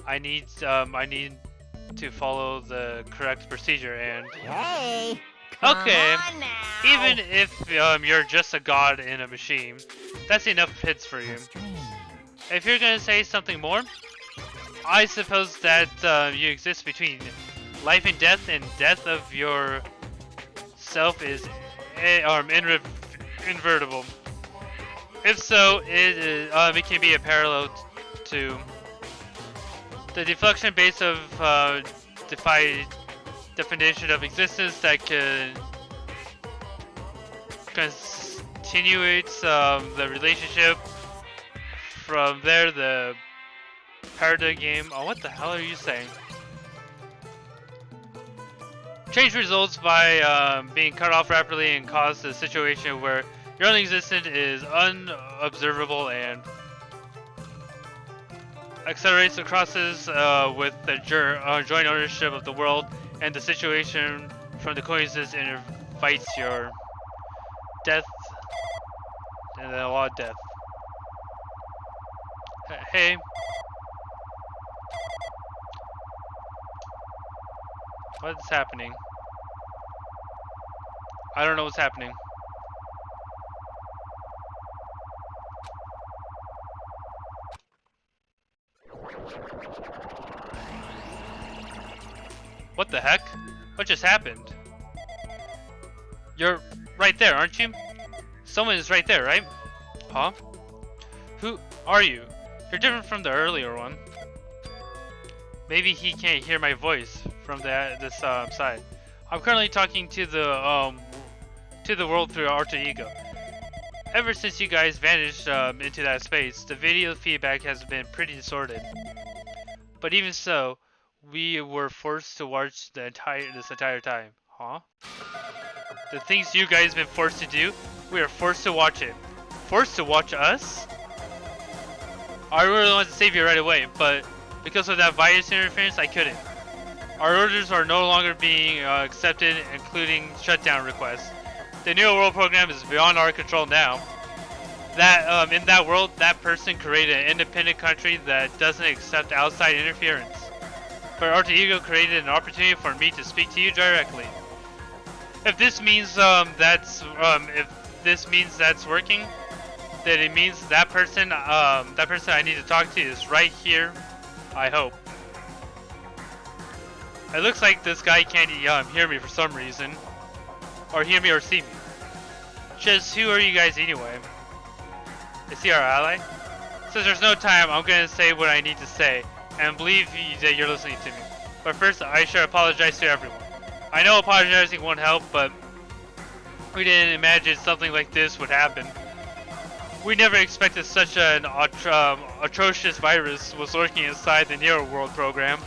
I need to follow the correct procedure and... Hey! Okay, Come on now. even if you're just a god in a machine, that's enough hits for you. If you're gonna say something more, I suppose that you exist between life and death of your self is invertible. If so, it can be a parallel to the deflection base of definition of existence that can continuate the relationship. From there, the paradigm game. Oh, what the hell are you saying? Change results by being cut off rapidly and cause a situation where your only existence is unobservable and accelerates and crosses with the joint ownership of the world, and the situation from the coexistence invites your death and a lot of death. Hey. What's happening? I don't know what's happening. What the heck? What just happened? You're right there, aren't you? Someone is right there, right? Huh? Who are you? You're different from the earlier one. Maybe he can't hear my voice from this side. I'm currently talking to the world through alter ego. Ever since you guys vanished into that space, the video feedback has been pretty distorted. But even so, we were forced to watch this entire time. Huh? The things you guys have been forced to do, we are forced to watch it. Forced to watch us? I really wanted to save you right away, but because of that virus interference, I couldn't. Our orders are no longer being accepted, including shutdown requests. The New World program is beyond our control now. That in that world, that person created an independent country that doesn't accept outside interference. But Alter Ego created an opportunity for me to speak to you directly. If this means that's working, then it means that person I need to talk to is right here. I hope. It looks like this guy can't hear me for some reason, or hear me or see me. Just who are you guys anyway? Is he our ally? Since there's no time, I'm gonna say what I need to say, and believe that you're listening to me. But first, I should apologize to everyone. I know apologizing won't help, but we didn't imagine something like this would happen. We never expected such an atrocious virus was lurking inside the Neo World program.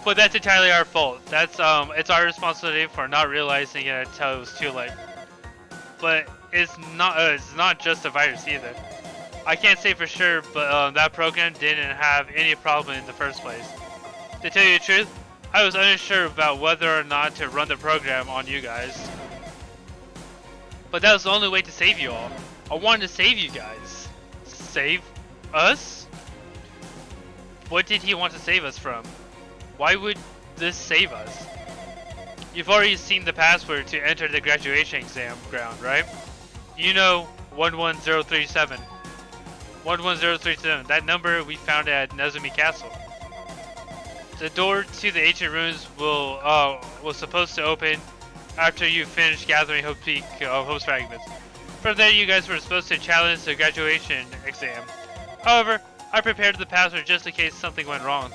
But that's entirely our fault. It's our responsibility for not realizing it until it was too late. But it's not just a virus either. I can't say for sure, but that program didn't have any problem in the first place. To tell you the truth, I was unsure about whether or not to run the program on you guys. But that was the only way to save you all. I wanted to save you guys. Save us? What did he want to save us from? Why would this save us? You've already seen the password to enter the graduation exam ground, right? You know 11037. 11037, that number we found at Nezumi Castle. The door to the ancient ruins was supposed to open after you finished gathering Hope's fragments. From there, you guys were supposed to challenge the graduation exam. However, I prepared the password just in case something went wrong.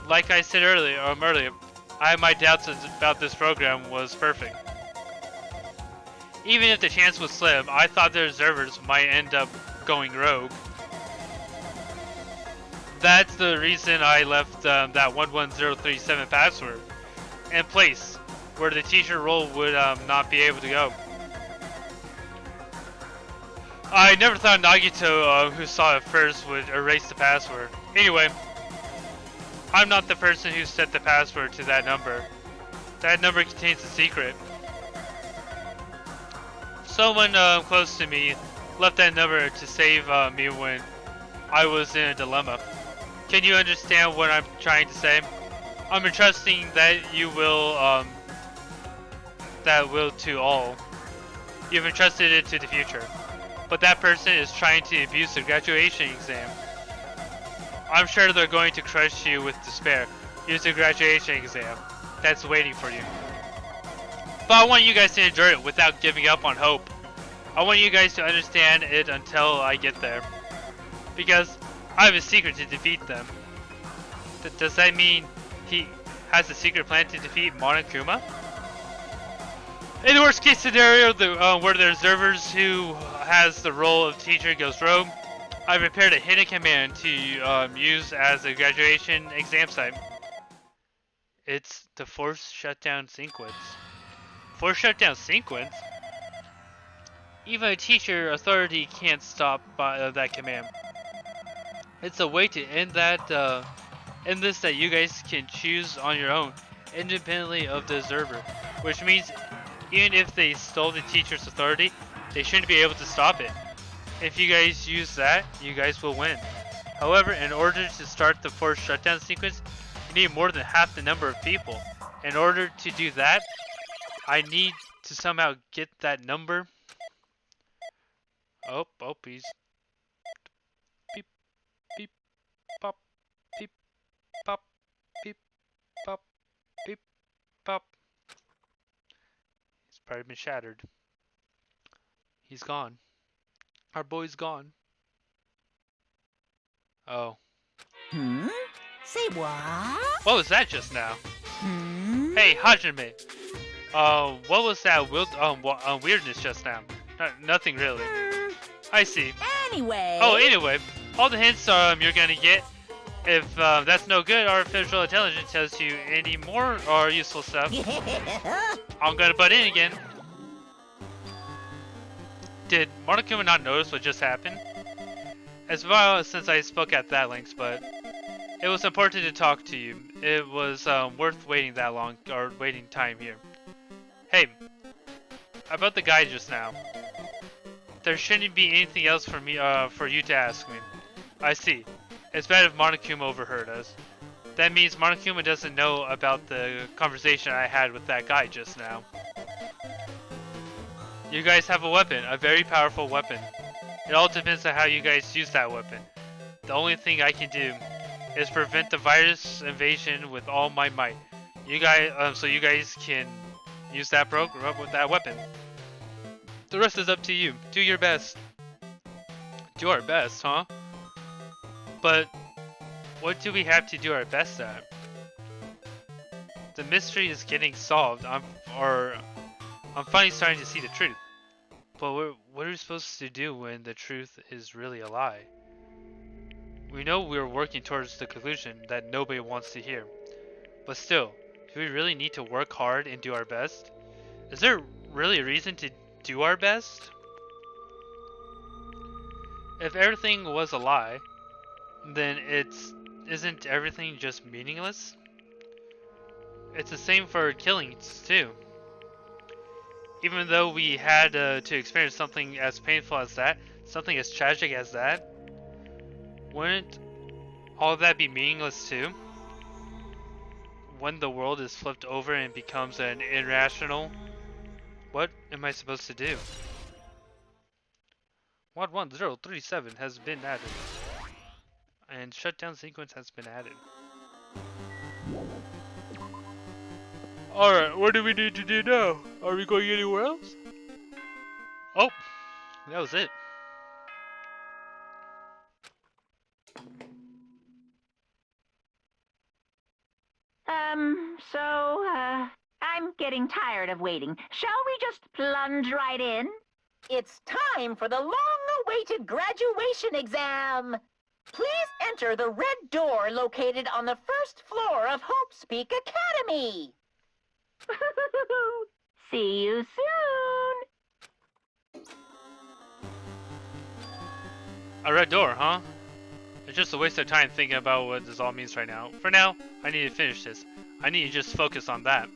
Like I said earlier, I had my doubts about this program was perfect. Even if the chance was slim, I thought the observers might end up going rogue. That's the reason I left that 11037 password in place, where the teacher role would not be able to go. I never thought Nagito, who saw it first, would erase the password. Anyway, I'm not the person who set the password to that number. That number contains a secret. Someone close to me left that number to save me when I was in a dilemma. Can you understand what I'm trying to say? I'm entrusting that you will, to all. You've entrusted it to the future. But that person is trying to abuse the graduation exam. I'm sure they're going to crush you with despair. Use the graduation exam. That's waiting for you. But I want you guys to endure it without giving up on hope. I want you guys to understand it until I get there. Because I have a secret to defeat them. Does that mean he has a secret plan to defeat Monokuma? In the worst case scenario, where the observers who has the role of teacher goes rogue, I prepared a hidden command to use as a graduation exam site. It's the forced shutdown sequence. Forced shutdown sequence? Even a teacher authority can't stop that command. It's a way to end this that you guys can choose on your own, independently of the observer. Which means even if they stole the teacher's authority, they shouldn't be able to stop it. If you guys use that, you guys will win. However, in order to start the forced shutdown sequence, you need more than half the number of people. In order to do that, I need to somehow get that number. Oh, he's beep, beep, pop, beep, pop, beep, pop, beep, pop. He's probably been shattered. He's gone. Our boy's gone. Oh, Hmm? Say what? What was that just now? Hmm? Hey, Hajime. What was that weirdness just now? Nothing really. Hmm. I see. Anyway. Oh, anyway, all the hints you're gonna get. If that's no good, artificial intelligence tells you any more or useful stuff. I'm gonna butt in again. Did Monokuma not notice what just happened? As well since I spoke at that length, but it was important to talk to you. It was worth waiting that long, or waiting time here. Hey, about the guy just now. There shouldn't be anything else for me, for you to ask me. I see. It's bad if Monokuma overheard us. That means Monokuma doesn't know about the conversation I had with that guy just now. You guys have a weapon, a very powerful weapon. It all depends on how you guys use that weapon. The only thing I can do is prevent the virus invasion with all my might. You guys, so you guys can use that with that weapon. The rest is up to you. Do your best. Do our best, huh? But what do we have to do our best at? The mystery is getting solved. I'm finally starting to see the truth. But what are we supposed to do when the truth is really a lie? We know we're working towards the conclusion that nobody wants to hear. But still, do we really need to work hard and do our best? Is there really a reason to do our best? If everything was a lie, then isn't everything just meaningless? It's the same for killings too. Even though we had to experience something as painful as that, something as tragic as that, wouldn't all of that be meaningless too? When the world is flipped over and becomes an irrational, what am I supposed to do? 11037 has been added. And shutdown sequence has been added. Alright, what do we need to do now? Are we going anywhere else? Oh, that was it. I'm getting tired of waiting. Shall we just plunge right in? It's time for the long-awaited graduation exam. Please enter the red door located on the first floor of Hope's Peak Academy. See you soon. A red door, huh? It's just a waste of time thinking about what this all means right now. For now, I need to finish this. I need to just focus on that.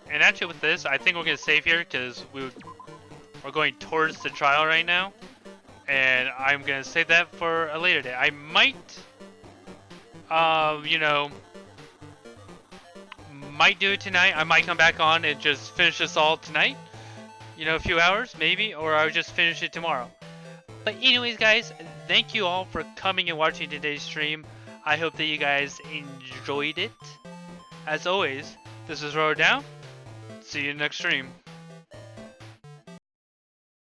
And actually with this, I think we're going to save here because we're going towards the trial right now. And I'm going to save that for a later day. I might, might do it tonight. I might come back on and just finish this all tonight. A few hours, maybe. Or I'll just finish it tomorrow. But anyways, guys, thank you all for coming and watching today's stream. I hope that you guys enjoyed it. As always, this is Rollout Dino. See you next stream.